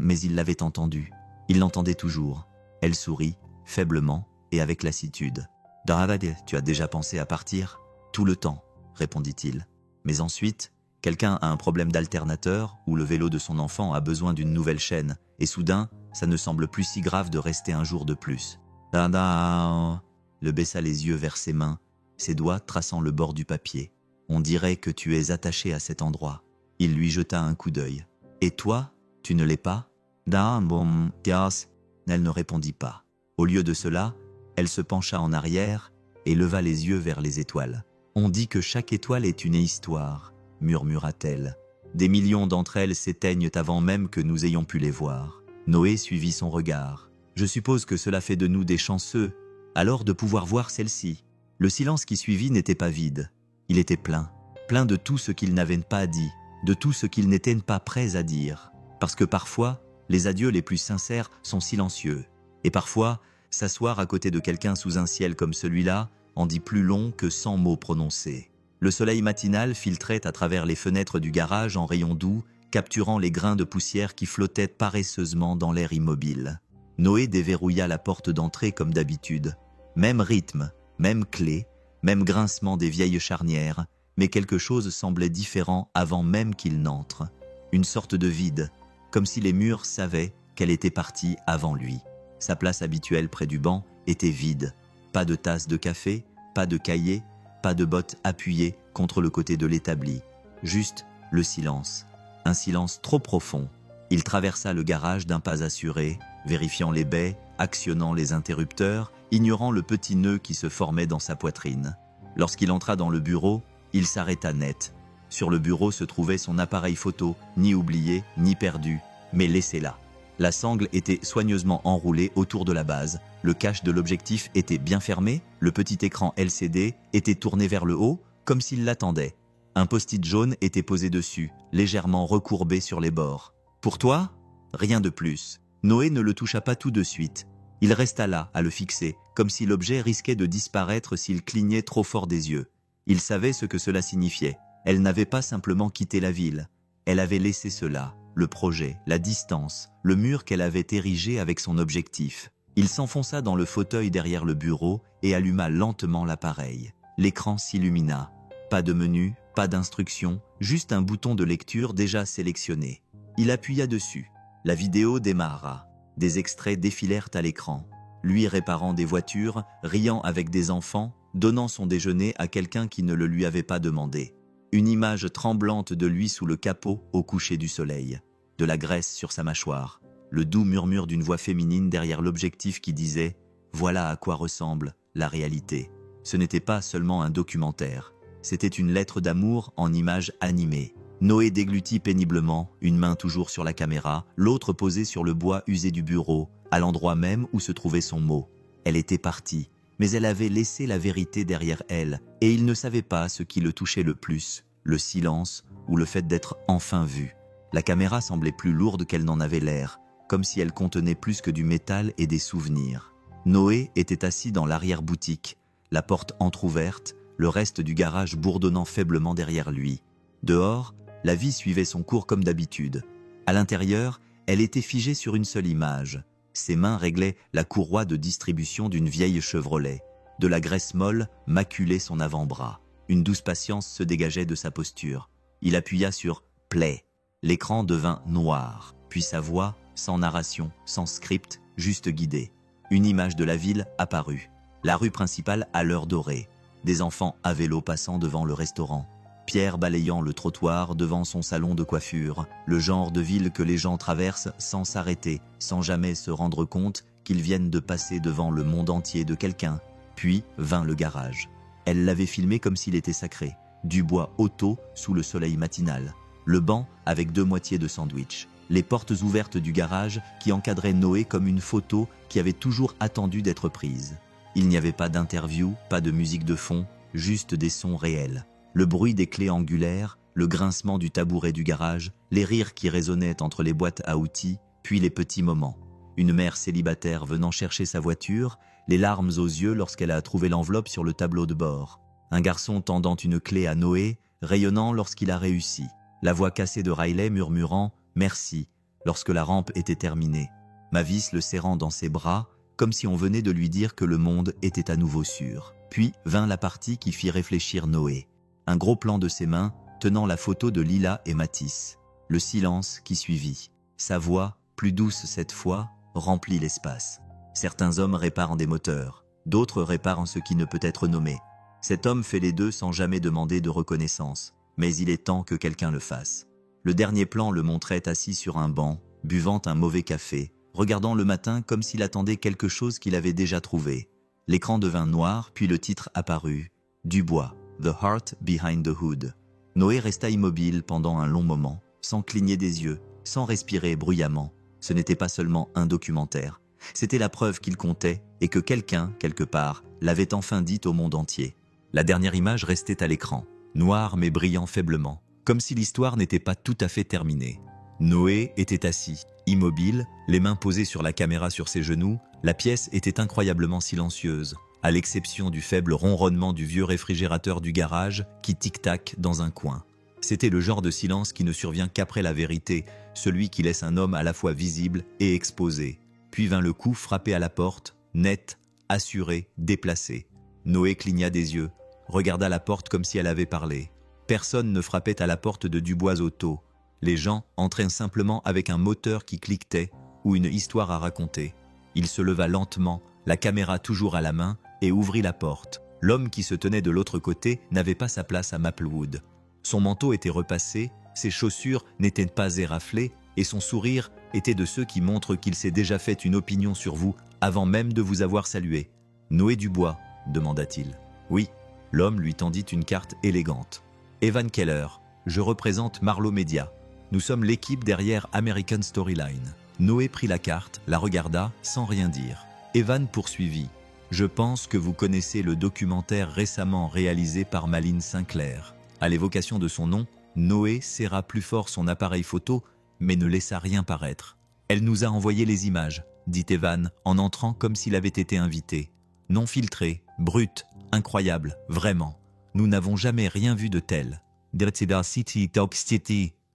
Mais il l'avait entendu. Il l'entendait toujours. Elle sourit, faiblement et avec lassitude. « Daravad, tu as déjà pensé à partir ?»« Tout le temps, » répondit-il. Mais ensuite, quelqu'un a un problème d'alternateur ou le vélo de son enfant a besoin d'une nouvelle chaîne, et soudain, ça ne semble plus si grave de rester un jour de plus. Dada le baissa les yeux vers ses mains, ses doigts traçant le bord du papier. On dirait que tu es attaché à cet endroit. Il lui jeta un coup d'œil. Et toi, tu ne l'es pas? Da bon, tias. Elle ne répondit pas. Au lieu de cela, elle se pencha en arrière et leva les yeux vers les étoiles. On dit que chaque étoile est une histoire, murmura-t-elle. Des millions d'entre elles s'éteignent avant même que nous ayons pu les voir. Noé suivit son regard. Je suppose que cela fait de nous des chanceux, alors de pouvoir voir celle-ci. Le silence qui suivit n'était pas vide. Il était plein, plein de tout ce qu'ils n'avaient pas dit, de tout ce qu'ils n'étaient pas prêts à dire. Parce que parfois, les adieux les plus sincères sont silencieux. Et parfois, s'asseoir à côté de quelqu'un sous un ciel comme celui-là en dit plus long que 100 mots prononcés. Le soleil matinal filtrait à travers les fenêtres du garage en rayons doux, capturant les grains de poussière qui flottaient paresseusement dans l'air immobile. Noé déverrouilla la porte d'entrée comme d'habitude. Même rythme, même clé, même grincement des vieilles charnières, mais quelque chose semblait différent avant même qu'il n'entre. Une sorte de vide, comme si les murs savaient qu'elle était partie avant lui. Sa place habituelle près du banc était vide. Pas de tasse de café, pas de cahier, pas de bottes appuyées contre le côté de l'établi. Juste le silence. Un silence trop profond. Il traversa le garage d'un pas assuré, vérifiant les baies, actionnant les interrupteurs, ignorant le petit nœud qui se formait dans sa poitrine. Lorsqu'il entra dans le bureau, il s'arrêta net. Sur le bureau se trouvait son appareil photo, ni oublié, ni perdu, mais laissé là. La sangle était soigneusement enroulée autour de la base, le cache de l'objectif était bien fermé, le petit écran LCD était tourné vers le haut, comme s'il l'attendait. Un post-it jaune était posé dessus, légèrement recourbé sur les bords. « Pour toi ?» Rien de plus. Noé ne le toucha pas tout de suite. Il resta là, à le fixer, comme si l'objet risquait de disparaître s'il clignait trop fort des yeux. Il savait ce que cela signifiait. Elle n'avait pas simplement quitté la ville. Elle avait laissé cela. Le projet, la distance, le mur qu'elle avait érigé avec son objectif. Il s'enfonça dans le fauteuil derrière le bureau et alluma lentement l'appareil. L'écran s'illumina. Pas de menu, pas d'instruction, juste un bouton de lecture déjà sélectionné. Il appuya dessus. La vidéo démarra. Des extraits défilèrent à l'écran. Lui réparant des voitures, riant avec des enfants, donnant son déjeuner à quelqu'un qui ne le lui avait pas demandé. Une image tremblante de lui sous le capot au coucher du soleil. De la graisse sur sa mâchoire. Le doux murmure d'une voix féminine derrière l'objectif qui disait « Voilà à quoi ressemble la réalité ». Ce n'était pas seulement un documentaire. C'était une lettre d'amour en images animées. Noé déglutit péniblement, une main toujours sur la caméra, l'autre posée sur le bois usé du bureau, à l'endroit même où se trouvait son mot. Elle était partie, mais elle avait laissé la vérité derrière elle, et il ne savait pas ce qui le touchait le plus, le silence ou le fait d'être enfin vu. La caméra semblait plus lourde qu'elle n'en avait l'air, comme si elle contenait plus que du métal et des souvenirs. Noé était assis dans l'arrière-boutique, la porte entr'ouverte, le reste du garage bourdonnant faiblement derrière lui. Dehors, la vie suivait son cours comme d'habitude. À l'intérieur, elle était figée sur une seule image. Ses mains réglaient la courroie de distribution d'une vieille Chevrolet. De la graisse molle maculait son avant-bras. Une douce patience se dégageait de sa posture. Il appuya sur « Play ». L'écran devint noir, puis sa voix, sans narration, sans script, juste guidée. Une image de la ville apparut. La rue principale à l'heure dorée. des enfants à vélo passant devant le restaurant, Pierre balayant le trottoir devant son salon de coiffure, le genre de ville que les gens traversent sans s'arrêter, sans jamais se rendre compte qu'ils viennent de passer devant le monde entier de quelqu'un. Puis vint le garage. Elle l'avait filmé comme s'il était sacré, du bois auto sous le soleil matinal, le banc avec 2 moitiés de sandwich, les portes ouvertes du garage qui encadraient Noé comme une photo qui avait toujours attendu d'être prise. Il n'y avait pas d'interview, pas de musique de fond, juste des sons réels. Le bruit des clés angulaires, le grincement du tabouret du garage, les rires qui résonnaient entre les boîtes à outils, puis les petits moments. Une mère célibataire venant chercher sa voiture, les larmes aux yeux lorsqu'elle a trouvé l'enveloppe sur le tableau de bord. Un garçon tendant une clé à Noé, rayonnant lorsqu'il a réussi. La voix cassée de Riley murmurant « Merci » lorsque la rampe était terminée. Mavis le serrant dans ses bras, comme si on venait de lui dire que le monde était à nouveau sûr. Puis vint la partie qui fit réfléchir Noé. Un gros plan de ses mains, tenant la photo de Lila et Matisse. Le silence qui suivit. Sa voix, plus douce cette fois, remplit l'espace. Certains hommes réparent des moteurs, d'autres réparent ce qui ne peut être nommé. Cet homme fait les deux sans jamais demander de reconnaissance, mais il est temps que quelqu'un le fasse. Le dernier plan le montrait assis sur un banc, buvant un mauvais café, regardant le matin comme s'il attendait quelque chose qu'il avait déjà trouvé. L'écran devint noir, puis le titre apparut. Dubois, The Heart Behind the Hood. Noé resta immobile pendant un long moment, sans cligner des yeux, sans respirer bruyamment. Ce n'était pas seulement un documentaire. C'était la preuve qu'il comptait et que quelqu'un, quelque part, l'avait enfin dit au monde entier. La dernière image restait à l'écran, noire mais brillant faiblement, comme si l'histoire n'était pas tout à fait terminée. Noé était assis, immobile, les mains posées sur la caméra sur ses genoux. La pièce était incroyablement silencieuse, à l'exception du faible ronronnement du vieux réfrigérateur du garage qui tic-tac dans un coin. C'était le genre de silence qui ne survient qu'après la vérité, celui qui laisse un homme à la fois visible et exposé. Puis vint le coup frappé à la porte, net, assuré, déplacé. Noé cligna des yeux, regarda la porte comme si elle avait parlé. Personne ne frappait à la porte de Dubois Auto. Les gens entraient simplement avec un moteur qui cliquetait ou une histoire à raconter. Il se leva lentement, la caméra toujours à la main, et ouvrit la porte. L'homme qui se tenait de l'autre côté n'avait pas sa place à Maplewood. Son manteau était repassé, ses chaussures n'étaient pas éraflées, et son sourire était de ceux qui montrent qu'il s'est déjà fait une opinion sur vous avant même de vous avoir salué. « Noé Dubois ?» demanda-t-il. « Oui. » L'homme lui tendit une carte élégante. « Evan Keller, je représente Marlowe Media. Nous sommes l'équipe derrière American Storyline. » Noé prit la carte, la regarda sans rien dire. Evan poursuivit. « Je pense que vous connaissez le documentaire récemment réalisé par Malin Sinclair. » À l'évocation de son nom, Noé serra plus fort son appareil photo, mais ne laissa rien paraître. « Elle nous a envoyé les images, » dit Evan en entrant comme s'il avait été invité. « Non filtré, brut, incroyable, vraiment. Nous n'avons jamais rien vu de tel. »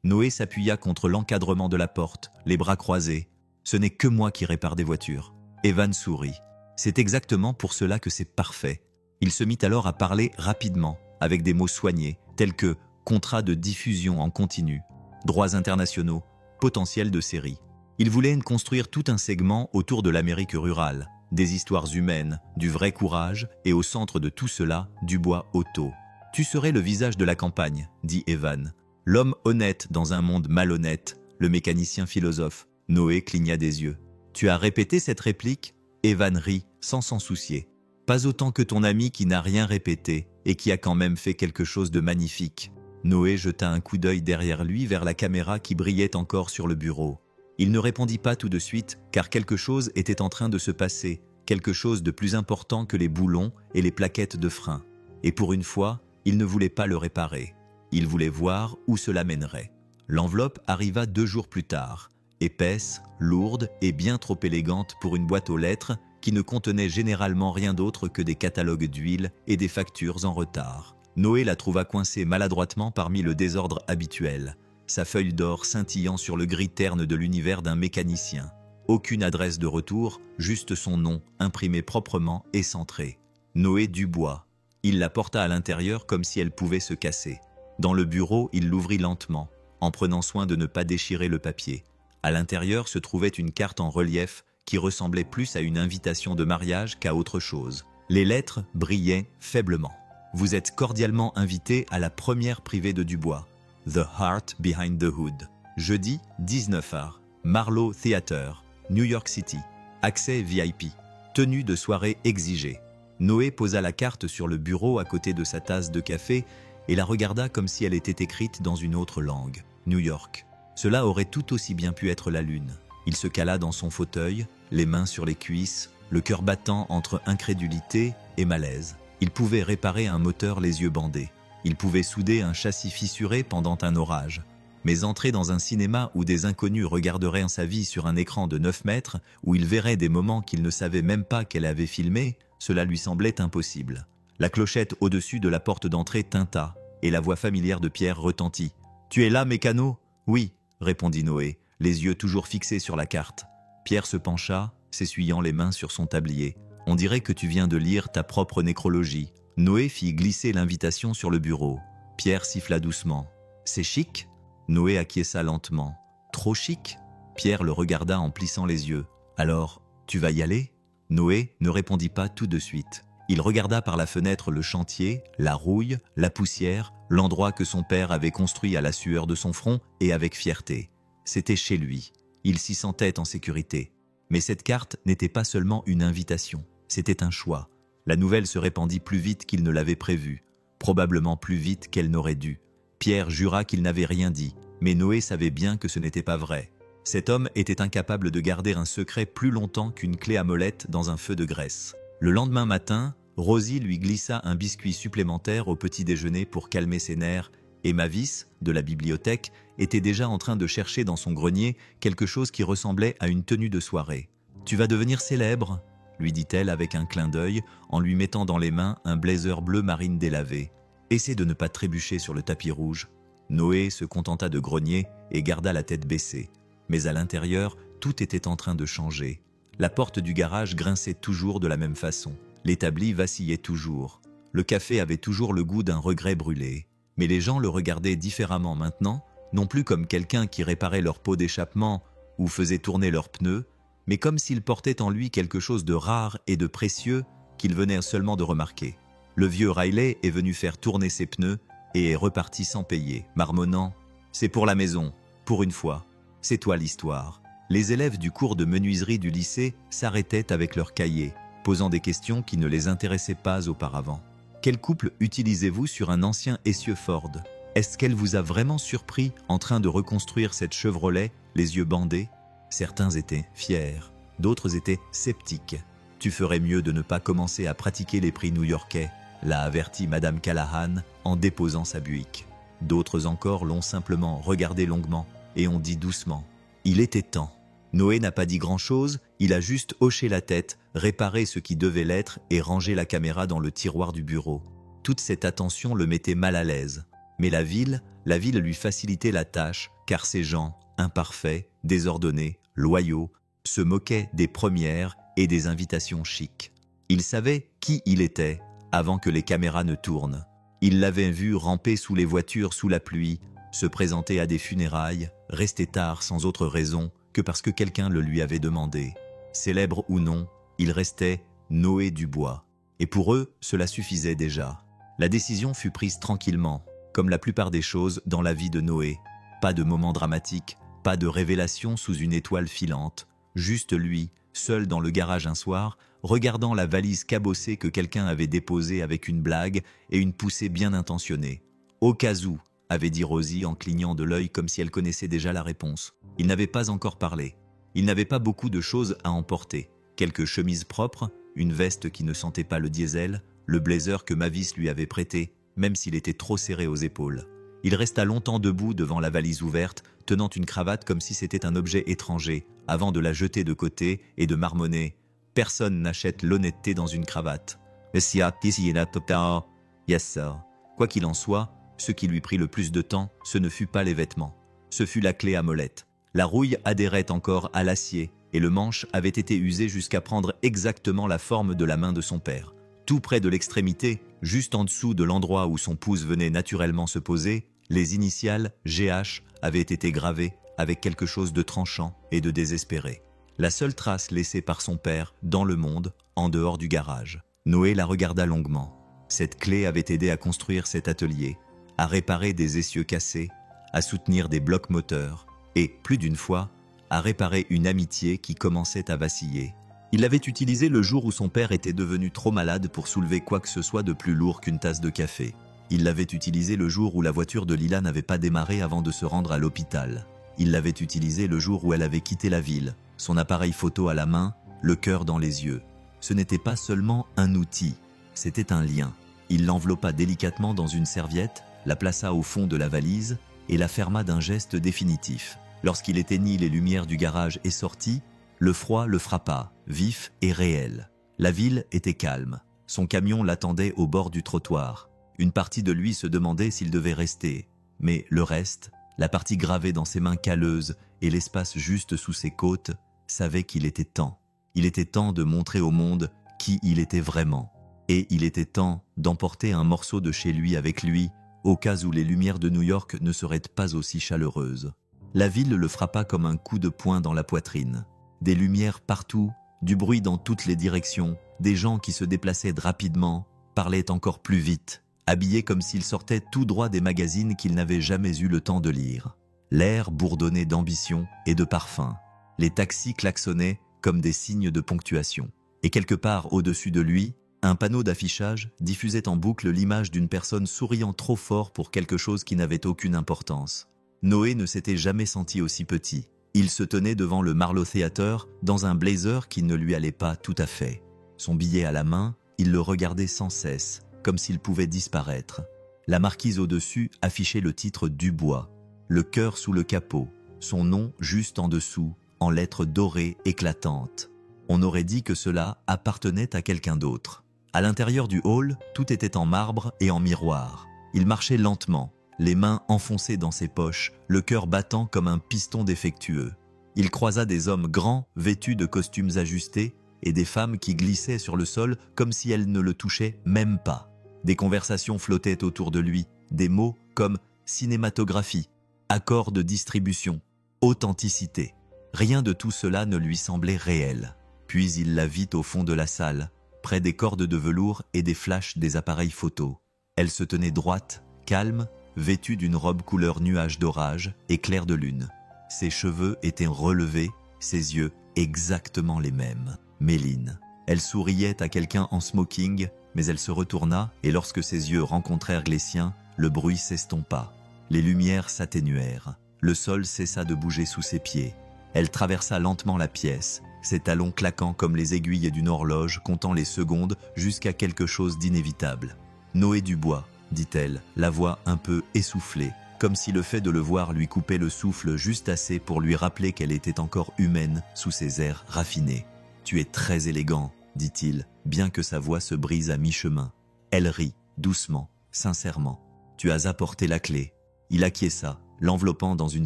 Noé s'appuya contre l'encadrement de la porte, les bras croisés. « Ce n'est que moi qui répare des voitures. » Evan sourit. « C'est exactement pour cela que c'est parfait. » Il se mit alors à parler rapidement, avec des mots soignés, tels que contrat de diffusion en continu, droits internationaux, potentiel de série. Il voulait construire tout un segment autour de l'Amérique rurale, des histoires humaines, du vrai courage, et au centre de tout cela, Dubois Auto. « Tu serais le visage de la campagne, » dit Evan. « L'homme honnête dans un monde malhonnête, le mécanicien philosophe. » Noé cligna des yeux. « Tu as répété cette réplique ?» Evan rit, sans s'en soucier. « Pas autant que ton ami qui n'a rien répété et qui a quand même fait quelque chose de magnifique. » Noé jeta un coup d'œil derrière lui vers la caméra qui brillait encore sur le bureau. Il ne répondit pas tout de suite, car quelque chose était en train de se passer, quelque chose de plus important que les boulons et les plaquettes de frein. Et pour une fois, il ne voulait pas le réparer. Il voulait voir où cela mènerait. L'enveloppe arriva 2 jours plus tard, épaisse, lourde et bien trop élégante pour une boîte aux lettres qui ne contenait généralement rien d'autre que des catalogues d'huile et des factures en retard. Noé la trouva coincée maladroitement parmi le désordre habituel, sa feuille d'or scintillant sur le gris terne de l'univers d'un mécanicien. Aucune adresse de retour, juste son nom, imprimé proprement et centré. Noé Dubois. Il la porta à l'intérieur comme si elle pouvait se casser. Dans le bureau, il l'ouvrit lentement, en prenant soin de ne pas déchirer le papier. À l'intérieur se trouvait une carte en relief qui ressemblait plus à une invitation de mariage qu'à autre chose. Les lettres brillaient faiblement. Vous êtes cordialement invité à la première privée de Dubois, The Heart Behind the Hood. Jeudi, 19h, Marlowe Theater, New York City. Accès VIP. Tenue de soirée exigée. Noé posa la carte sur le bureau à côté de sa tasse de café et la regarda comme si elle était écrite dans une autre langue. New York. Cela aurait tout aussi bien pu être la lune. Il se cala dans son fauteuil, les mains sur les cuisses, le cœur battant entre incrédulité et malaise. Il pouvait réparer un moteur les yeux bandés. Il pouvait souder un châssis fissuré pendant un orage. Mais entrer dans un cinéma où des inconnus regarderaient sa vie sur un écran de 9 mètres, où il verrait des moments qu'il ne savait même pas qu'elle avait filmés, cela lui semblait impossible. La clochette au-dessus de la porte d'entrée tinta, et la voix familière de Pierre retentit. « Tu es là, mécano ?»« Oui, » répondit Noé, les yeux toujours fixés sur la carte. Pierre se pencha, s'essuyant les mains sur son tablier. « On dirait que tu viens de lire ta propre nécrologie. » Noé fit glisser l'invitation sur le bureau. Pierre siffla doucement. « C'est chic ?» Noé acquiesça lentement. « Trop chic ?» Pierre le regarda en plissant les yeux. « Alors, tu vas y aller ?» Noé ne répondit pas tout de suite. Il regarda par la fenêtre le chantier, la rouille, la poussière, l'endroit que son père avait construit à la sueur de son front et avec fierté. C'était chez lui. Il s'y sentait en sécurité. Mais cette carte n'était pas seulement une invitation, c'était un choix. La nouvelle se répandit plus vite qu'il ne l'avait prévu, probablement plus vite qu'elle n'aurait dû. Pierre jura qu'il n'avait rien dit, mais Noé savait bien que ce n'était pas vrai. Cet homme était incapable de garder un secret plus longtemps qu'une clé à molette dans un feu de graisse. Le lendemain matin, Rosie lui glissa un biscuit supplémentaire au petit déjeuner pour calmer ses nerfs, et Mavis, de la bibliothèque, était déjà en train de chercher dans son grenier quelque chose qui ressemblait à une tenue de soirée. « Tu vas devenir célèbre ?» lui dit-elle avec un clin d'œil en lui mettant dans les mains un blazer bleu marine délavé. « Essaie de ne pas trébucher sur le tapis rouge. » Noé se contenta de grogner et garda la tête baissée. Mais à l'intérieur, tout était en train de changer. La porte du garage grinçait toujours de la même façon. L'établi vacillait toujours. Le café avait toujours le goût d'un regret brûlé. Mais les gens le regardaient différemment maintenant, non plus comme quelqu'un qui réparait leur pot d'échappement ou faisait tourner leurs pneus, mais comme s'il portait en lui quelque chose de rare et de précieux qu'il venait seulement de remarquer. Le vieux Riley est venu faire tourner ses pneus et est reparti sans payer, marmonnant « C'est pour la maison, pour une fois, c'est toi l'histoire ». Les élèves du cours de menuiserie du lycée s'arrêtaient avec leurs cahiers, posant des questions qui ne les intéressaient pas auparavant. Quel couple utilisez-vous sur un ancien essieu Ford? Est-ce qu'elle vous a vraiment surpris en train de reconstruire cette Chevrolet, les yeux bandés? Certains étaient fiers, d'autres étaient sceptiques. Tu ferais mieux de ne pas commencer à pratiquer les prix new-yorkais, l'a averti Madame Callahan en déposant sa Buick. D'autres encore l'ont simplement regardé longuement et ont dit doucement « Il était temps ». Noé n'a pas dit grand-chose, il a juste hoché la tête, réparé ce qui devait l'être et rangé la caméra dans le tiroir du bureau. Toute cette attention le mettait mal à l'aise. Mais la ville lui facilitait la tâche, car ces gens, imparfaits, désordonnés, loyaux, se moquaient des premières et des invitations chics. Il savait qui il était avant que les caméras ne tournent. Il l'avait vu ramper sous les voitures sous la pluie, se présenter à des funérailles, rester tard sans autre raison que parce que quelqu'un le lui avait demandé. Célèbre ou non, il restait Noé Dubois. Et pour eux, cela suffisait déjà. La décision fut prise tranquillement, comme la plupart des choses dans la vie de Noé. Pas de moment dramatique, pas de révélation sous une étoile filante. Juste lui, seul dans le garage un soir, regardant la valise cabossée que quelqu'un avait déposée avec une blague et une poussée bien intentionnée. « Au cas où », avait dit Rosie en clignant de l'œil comme si elle connaissait déjà la réponse. Il n'avait pas encore parlé. Il n'avait pas beaucoup de choses à emporter. Quelques chemises propres, une veste qui ne sentait pas le diesel, le blazer que Mavis lui avait prêté, même s'il était trop serré aux épaules. Il resta longtemps debout devant la valise ouverte, tenant une cravate comme si c'était un objet étranger, avant de la jeter de côté et de marmonner. Personne n'achète l'honnêteté dans une cravate. Yes, sir. Quoi qu'il en soit, ce qui lui prit le plus de temps, ce ne fut pas les vêtements. Ce fut la clé à molette. La rouille adhérait encore à l'acier et le manche avait été usé jusqu'à prendre exactement la forme de la main de son père. Tout près de l'extrémité, juste en dessous de l'endroit où son pouce venait naturellement se poser, les initiales GH avaient été gravées avec quelque chose de tranchant et de désespéré. La seule trace laissée par son père dans le monde, en dehors du garage. Noé la regarda longuement. « Cette clé avait aidé à construire cet atelier, à réparer des essieux cassés, à soutenir des blocs moteurs et, plus d'une fois, à réparer une amitié qui commençait à vaciller. Il l'avait utilisé le jour où son père était devenu trop malade pour soulever quoi que ce soit de plus lourd qu'une tasse de café. Il l'avait utilisé le jour où la voiture de Lila n'avait pas démarré avant de se rendre à l'hôpital. Il l'avait utilisé le jour où elle avait quitté la ville, son appareil photo à la main, le cœur dans les yeux. Ce n'était pas seulement un outil, c'était un lien. Il l'enveloppa délicatement dans une serviette, la plaça au fond de la valise et la ferma d'un geste définitif. Lorsqu'il éteignit les lumières du garage et sortit, le froid le frappa, vif et réel. La ville était calme. Son camion l'attendait au bord du trottoir. Une partie de lui se demandait s'il devait rester. Mais le reste, la partie gravée dans ses mains calleuses et l'espace juste sous ses côtes, savait qu'il était temps. Il était temps de montrer au monde qui il était vraiment. Et il était temps d'emporter un morceau de chez lui avec lui, au cas où les lumières de New York ne seraient pas aussi chaleureuses. La ville le frappa comme un coup de poing dans la poitrine. Des lumières partout, du bruit dans toutes les directions, des gens qui se déplaçaient rapidement, parlaient encore plus vite, habillés comme s'ils sortaient tout droit des magazines qu'ils n'avaient jamais eu le temps de lire. L'air bourdonnait d'ambition et de parfum. Les taxis klaxonnaient comme des signes de ponctuation. Et quelque part au-dessus de lui, un panneau d'affichage diffusait en boucle l'image d'une personne souriant trop fort pour quelque chose qui n'avait aucune importance. Noé ne s'était jamais senti aussi petit. Il se tenait devant le Marlowe Theatre dans un blazer qui ne lui allait pas tout à fait. Son billet à la main, il le regardait sans cesse, comme s'il pouvait disparaître. La marquise au-dessus affichait le titre Dubois, le cœur sous le capot, son nom juste en dessous, en lettres dorées éclatantes. On aurait dit que cela appartenait à quelqu'un d'autre. À l'intérieur du hall, tout était en marbre et en miroir. Il marchait lentement, les mains enfoncées dans ses poches, le cœur battant comme un piston défectueux. Il croisa des hommes grands, vêtus de costumes ajustés, et des femmes qui glissaient sur le sol comme si elles ne le touchaient même pas. Des conversations flottaient autour de lui, des mots comme cinématographie, accord de distribution, authenticité. Rien de tout cela ne lui semblait réel. Puis il la vit au fond de la salle, près des cordes de velours et des flashs des appareils photo. Elle se tenait droite, calme, vêtue d'une robe couleur nuage d'orage et clair de lune. Ses cheveux étaient relevés, ses yeux exactement les mêmes. Méline. Elle souriait à quelqu'un en smoking, mais elle se retourna et lorsque ses yeux rencontrèrent les siens, le bruit s'estompa. Les lumières s'atténuèrent. Le sol cessa de bouger sous ses pieds. Elle traversa lentement la pièce, ses talons claquant comme les aiguilles d'une horloge, comptant les secondes jusqu'à quelque chose d'inévitable. « Noé Dubois », dit-elle, la voix un peu essoufflée, comme si le fait de le voir lui coupait le souffle juste assez pour lui rappeler qu'elle était encore humaine sous ses airs raffinés. « Tu es très élégant », dit-il, bien que sa voix se brise à mi-chemin. Elle rit, doucement, sincèrement. « Tu as apporté la clé. » Il acquiesça, l'enveloppant dans une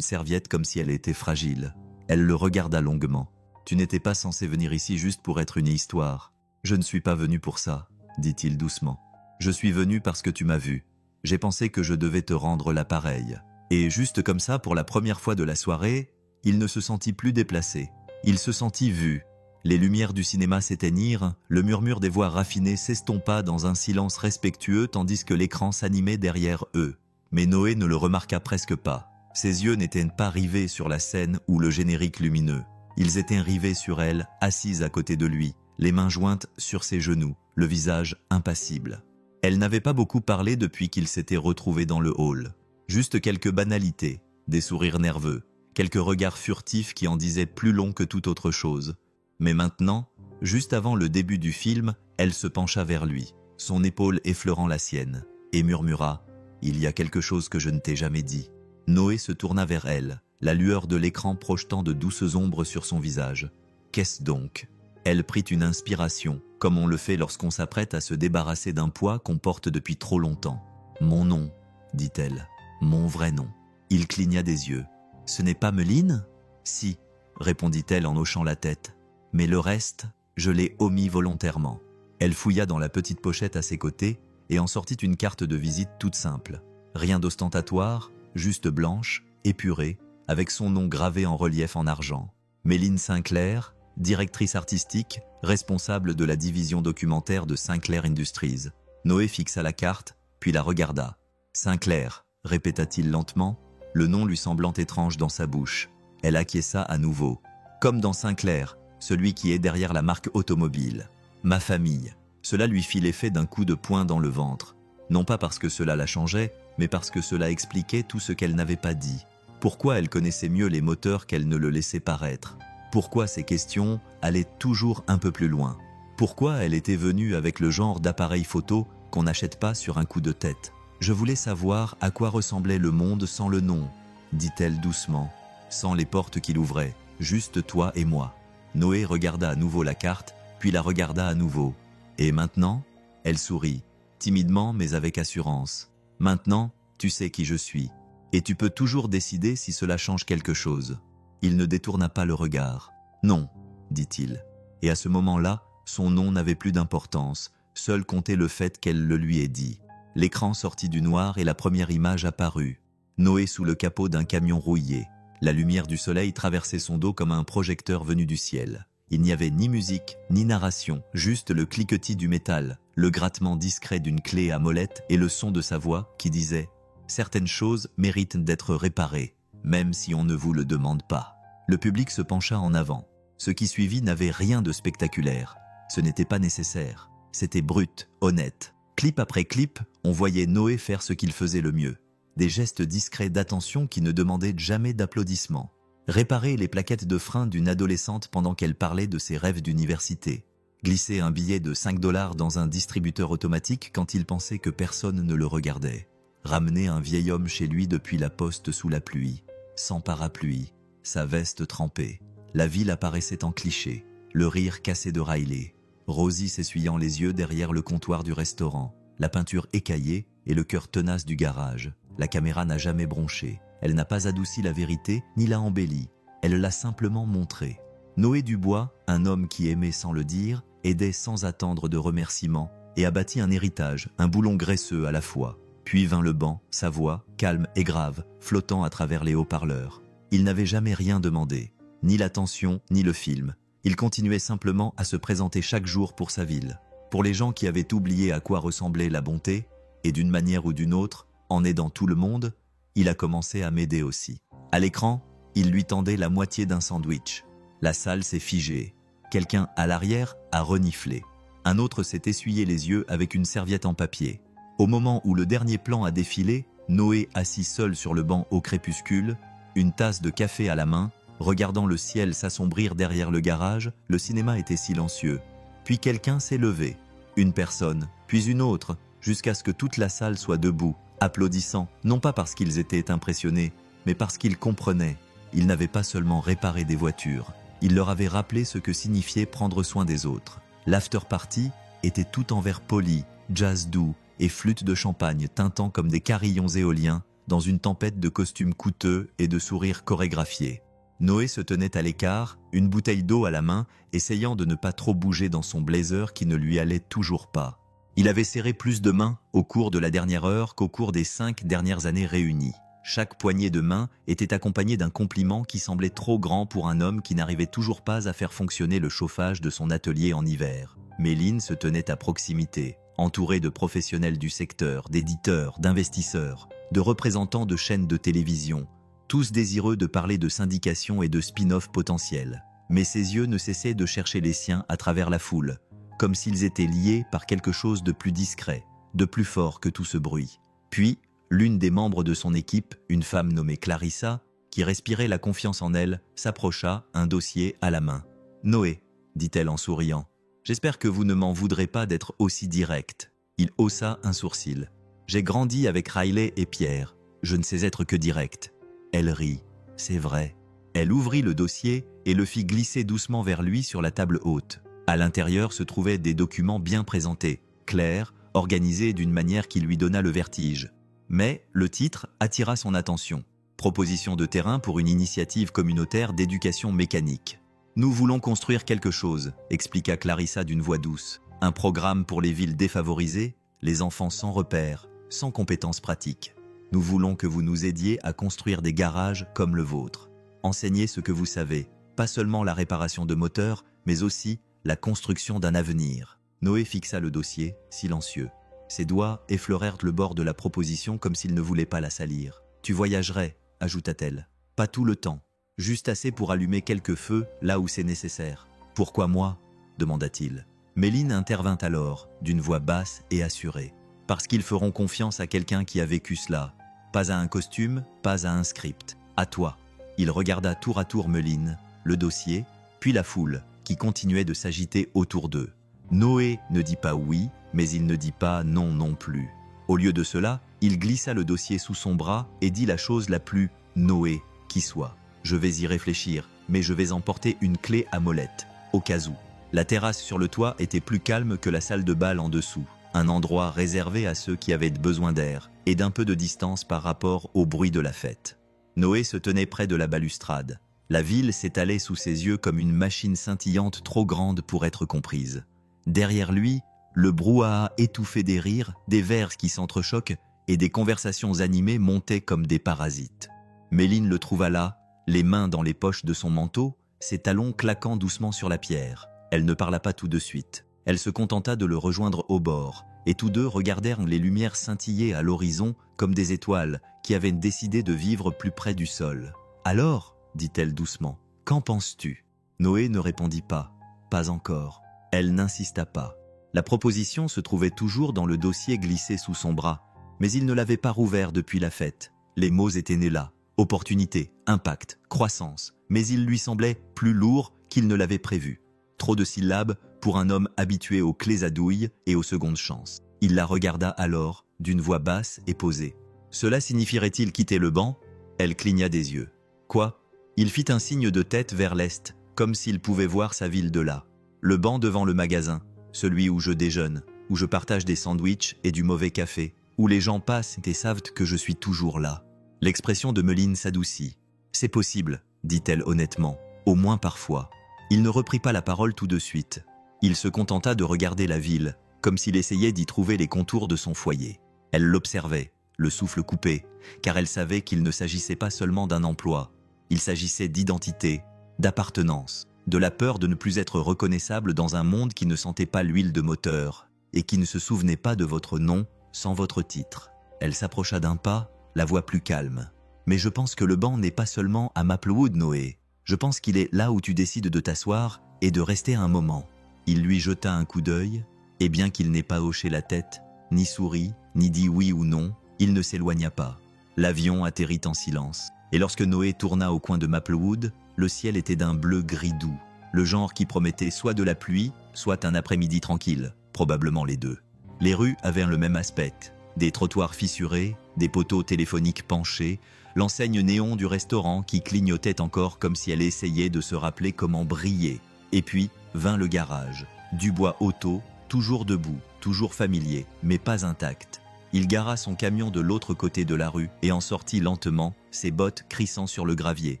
serviette comme si elle était fragile. Elle le regarda longuement. « Tu n'étais pas censé venir ici juste pour être une histoire. »« Je ne suis pas venu pour ça, » dit-il doucement. « Je suis venu parce que tu m'as vu. J'ai pensé que je devais te rendre l'appareil. » Et juste comme ça, pour la première fois de la soirée, il ne se sentit plus déplacé. Il se sentit vu. Les lumières du cinéma s'éteignirent, le murmure des voix raffinées s'estompa dans un silence respectueux tandis que l'écran s'animait derrière eux. Mais Noé ne le remarqua presque pas. Ses yeux n'étaient pas rivés sur la scène ou le générique lumineux. Ils étaient rivés sur elle, assise à côté de lui, les mains jointes sur ses genoux, le visage impassible. Elle n'avait pas beaucoup parlé depuis qu'ils s'étaient retrouvés dans le hall. Juste quelques banalités, des sourires nerveux, quelques regards furtifs qui en disaient plus long que toute autre chose. Mais maintenant, juste avant le début du film, elle se pencha vers lui, son épaule effleurant la sienne, et murmura « Il y a quelque chose que je ne t'ai jamais dit ». Noé se tourna vers elle, la lueur de l'écran projetant de douces ombres sur son visage. « Qu'est-ce donc ?» Elle prit une inspiration, comme on le fait lorsqu'on s'apprête à se débarrasser d'un poids qu'on porte depuis trop longtemps. « Mon nom », dit-elle, « mon vrai nom. » Il cligna des yeux. « Ce n'est pas Méline ?»« Si », répondit-elle en hochant la tête. « Mais le reste, je l'ai omis volontairement. » Elle fouilla dans la petite pochette à ses côtés et en sortit une carte de visite toute simple. Rien d'ostentatoire, juste blanche, épurée, avec son nom gravé en relief en argent. Méline Sinclair, directrice artistique, responsable de la division documentaire de Sinclair Industries. Noé fixa la carte, puis la regarda. Sinclair, répéta-t-il lentement, le nom lui semblant étrange dans sa bouche. Elle acquiesça à nouveau. Comme dans Sinclair, celui qui est derrière la marque automobile. Ma famille. Cela lui fit l'effet d'un coup de poing dans le ventre. Non pas parce que cela la changeait, mais parce que cela expliquait tout ce qu'elle n'avait pas dit. Pourquoi elle connaissait mieux les moteurs qu'elle ne le laissait paraître? Pourquoi ces questions allaient toujours un peu plus loin? Pourquoi elle était venue avec le genre d'appareil photo qu'on n'achète pas sur un coup de tête? Je voulais savoir à quoi ressemblait le monde sans le nom, dit-elle doucement, sans les portes qu'il ouvrait, juste toi et moi. Noé regarda à nouveau la carte, puis la regarda à nouveau. Et maintenant? Elle sourit, timidement mais avec assurance. Maintenant, tu sais qui je suis. Et tu peux toujours décider si cela change quelque chose. Il ne détourna pas le regard. Non, dit-il. Et à ce moment-là, son nom n'avait plus d'importance, seul comptait le fait qu'elle le lui ait dit. L'écran sortit du noir et la première image apparut. Noé sous le capot d'un camion rouillé. La lumière du soleil traversait son dos comme un projecteur venu du ciel. Il n'y avait ni musique, ni narration, juste le cliquetis du métal, le grattement discret d'une clé à molette et le son de sa voix qui disait « Certaines choses méritent d'être réparées, même si on ne vous le demande pas. » Le public se pencha en avant. Ce qui suivit n'avait rien de spectaculaire. Ce n'était pas nécessaire. C'était brut, honnête. Clip après clip, on voyait Noé faire ce qu'il faisait le mieux. Des gestes discrets d'attention qui ne demandaient jamais d'applaudissements. Réparer les plaquettes de frein d'une adolescente pendant qu'elle parlait de ses rêves d'université. Glisser un billet de 5 $ dans un distributeur automatique quand il pensait que personne ne le regardait. Ramener un vieil homme chez lui depuis la poste sous la pluie, sans parapluie, sa veste trempée. La ville apparaissait en cliché, le rire cassé de Riley. Rosie s'essuyant les yeux derrière le comptoir du restaurant, la peinture écaillée et le cœur tenace du garage. La caméra n'a jamais bronché. Elle n'a pas adouci la vérité ni l'a embellie. Elle l'a simplement montrée. Noé Dubois, un homme qui aimait sans le dire, aidait sans attendre de remerciements et a bâti un héritage, un boulon graisseux à la fois. Puis vint le banc, sa voix, calme et grave, flottant à travers les haut-parleurs. Il n'avait jamais rien demandé, ni l'attention, ni le film. Il continuait simplement à se présenter chaque jour pour sa ville. Pour les gens qui avaient oublié à quoi ressemblait la bonté, et d'une manière ou d'une autre, en aidant tout le monde, il a commencé à m'aider aussi. À l'écran, il lui tendait la moitié d'un sandwich. La salle s'est figée. Quelqu'un à l'arrière a reniflé. Un autre s'est essuyé les yeux avec une serviette en papier. Au moment où le dernier plan a défilé, Noé assis seul sur le banc au crépuscule, une tasse de café à la main, regardant le ciel s'assombrir derrière le garage, le cinéma était silencieux. Puis quelqu'un s'est levé. Une personne, puis une autre, jusqu'à ce que toute la salle soit debout, applaudissant, non pas parce qu'ils étaient impressionnés, mais parce qu'ils comprenaient. Ils n'avaient pas seulement réparé des voitures, il leur avait rappelé ce que signifiait prendre soin des autres. L'after-party était tout en verre poli, jazz doux et flûte de champagne tintant comme des carillons éoliens dans une tempête de costumes coûteux et de sourires chorégraphiés. Noé se tenait à l'écart, une bouteille d'eau à la main, essayant de ne pas trop bouger dans son blazer qui ne lui allait toujours pas. Il avait serré plus de mains au cours de la dernière heure qu'au cours des 5 dernières années réunies. Chaque poignée de main était accompagnée d'un compliment qui semblait trop grand pour un homme qui n'arrivait toujours pas à faire fonctionner le chauffage de son atelier en hiver. Méline se tenait à proximité, entourée de professionnels du secteur, d'éditeurs, d'investisseurs, de représentants de chaînes de télévision, tous désireux de parler de syndication et de spin-off potentiels. Mais ses yeux ne cessaient de chercher les siens à travers la foule, comme s'ils étaient liés par quelque chose de plus discret, de plus fort que tout ce bruit. Puis, l'une des membres de son équipe, une femme nommée Clarissa, qui respirait la confiance en elle, s'approcha, un dossier à la main. « Noé, dit-elle en souriant, j'espère que vous ne m'en voudrez pas d'être aussi direct. » Il haussa un sourcil. « J'ai grandi avec Riley et Pierre. Je ne sais être que direct. » Elle rit. « C'est vrai. » Elle ouvrit le dossier et le fit glisser doucement vers lui sur la table haute. À l'intérieur se trouvaient des documents bien présentés, clairs, organisés d'une manière qui lui donna le vertige. Mais le titre attira son attention. Proposition de terrain pour une initiative communautaire d'éducation mécanique. « Nous voulons construire quelque chose », expliqua Clarissa d'une voix douce. « Un programme pour les villes défavorisées, les enfants sans repères, sans compétences pratiques. Nous voulons que vous nous aidiez à construire des garages comme le vôtre. Enseignez ce que vous savez, pas seulement la réparation de moteurs, mais aussi la construction d'un avenir. » Noé fixa le dossier, silencieux. Ses doigts effleurèrent le bord de la proposition comme s'il ne voulait pas la salir. « Tu voyagerais », ajouta-t-elle. « Pas tout le temps, juste assez pour allumer quelques feux là où c'est nécessaire. »« Pourquoi moi ?» demanda-t-il. Méline intervint alors, d'une voix basse et assurée. « Parce qu'ils feront confiance à quelqu'un qui a vécu cela. Pas à un costume, pas à un script. À toi. » Il regarda tour à tour Méline, le dossier, puis la foule, qui continuait de s'agiter autour d'eux. Noé ne dit pas oui, mais il ne dit pas non non plus. Au lieu de cela, il glissa le dossier sous son bras et dit la chose la plus « Noé » qui soit. « Je vais y réfléchir, mais je vais emporter une clé à molette, au cas où. » La terrasse sur le toit était plus calme que la salle de bal en dessous, un endroit réservé à ceux qui avaient besoin d'air et d'un peu de distance par rapport au bruit de la fête. Noé se tenait près de la balustrade. La ville s'étalait sous ses yeux comme une machine scintillante trop grande pour être comprise. Derrière lui, le brouhaha étouffé des rires, des vers qui s'entrechoquent et des conversations animées montaient comme des parasites. Méline le trouva là, les mains dans les poches de son manteau, ses talons claquant doucement sur la pierre. Elle ne parla pas tout de suite. Elle se contenta de le rejoindre au bord, et tous deux regardèrent les lumières scintiller à l'horizon comme des étoiles qui avaient décidé de vivre plus près du sol. « Alors » dit-elle doucement, « qu'en penses-tu » Noé ne répondit pas. Pas encore. Elle n'insista pas. La proposition se trouvait toujours dans le dossier glissé sous son bras, mais il ne l'avait pas rouvert depuis la fête. Les mots étaient nés là. Opportunité, impact, croissance, mais il lui semblait plus lourd qu'il ne l'avait prévu. Trop de syllabes pour un homme habitué aux clés à douille et aux secondes chances. Il la regarda alors, d'une voix basse et posée. Cela signifierait-il quitter le banc ? Elle cligna des yeux. Quoi ? Il fit un signe de tête vers l'est, comme s'il pouvait voir sa ville de là. Le banc devant le magasin, celui où je déjeune, où je partage des sandwichs et du mauvais café, où les gens passent et savent que je suis toujours là. L'expression de Méline s'adoucit. « C'est possible, » dit-elle honnêtement, « au moins parfois. » Il ne reprit pas la parole tout de suite. Il se contenta de regarder la ville, comme s'il essayait d'y trouver les contours de son foyer. Elle l'observait, le souffle coupé, car elle savait qu'il ne s'agissait pas seulement d'un emploi. Il s'agissait d'identité, d'appartenance, de la peur de ne plus être reconnaissable dans un monde qui ne sentait pas l'huile de moteur et qui ne se souvenait pas de votre nom sans votre titre. Elle s'approcha d'un pas, la voix plus calme. « Mais je pense que le banc n'est pas seulement à Maplewood, Noé. Je pense qu'il est là où tu décides de t'asseoir et de rester un moment. » Il lui jeta un coup d'œil, et bien qu'il n'ait pas hoché la tête, ni souri, ni dit oui ou non, il ne s'éloigna pas. L'avion atterrit en silence, et lorsque Noé tourna au coin de Maplewood, le ciel était d'un bleu gris doux, le genre qui promettait soit de la pluie, soit un après-midi tranquille, probablement les deux. Les rues avaient le même aspect, des trottoirs fissurés, des poteaux téléphoniques penchés, l'enseigne néon du restaurant qui clignotait encore comme si elle essayait de se rappeler comment briller. Et puis vint le garage, du bois auto, toujours debout, toujours familier, mais pas intact. Il gara son camion de l'autre côté de la rue et en sortit lentement, ses bottes crissant sur le gravier,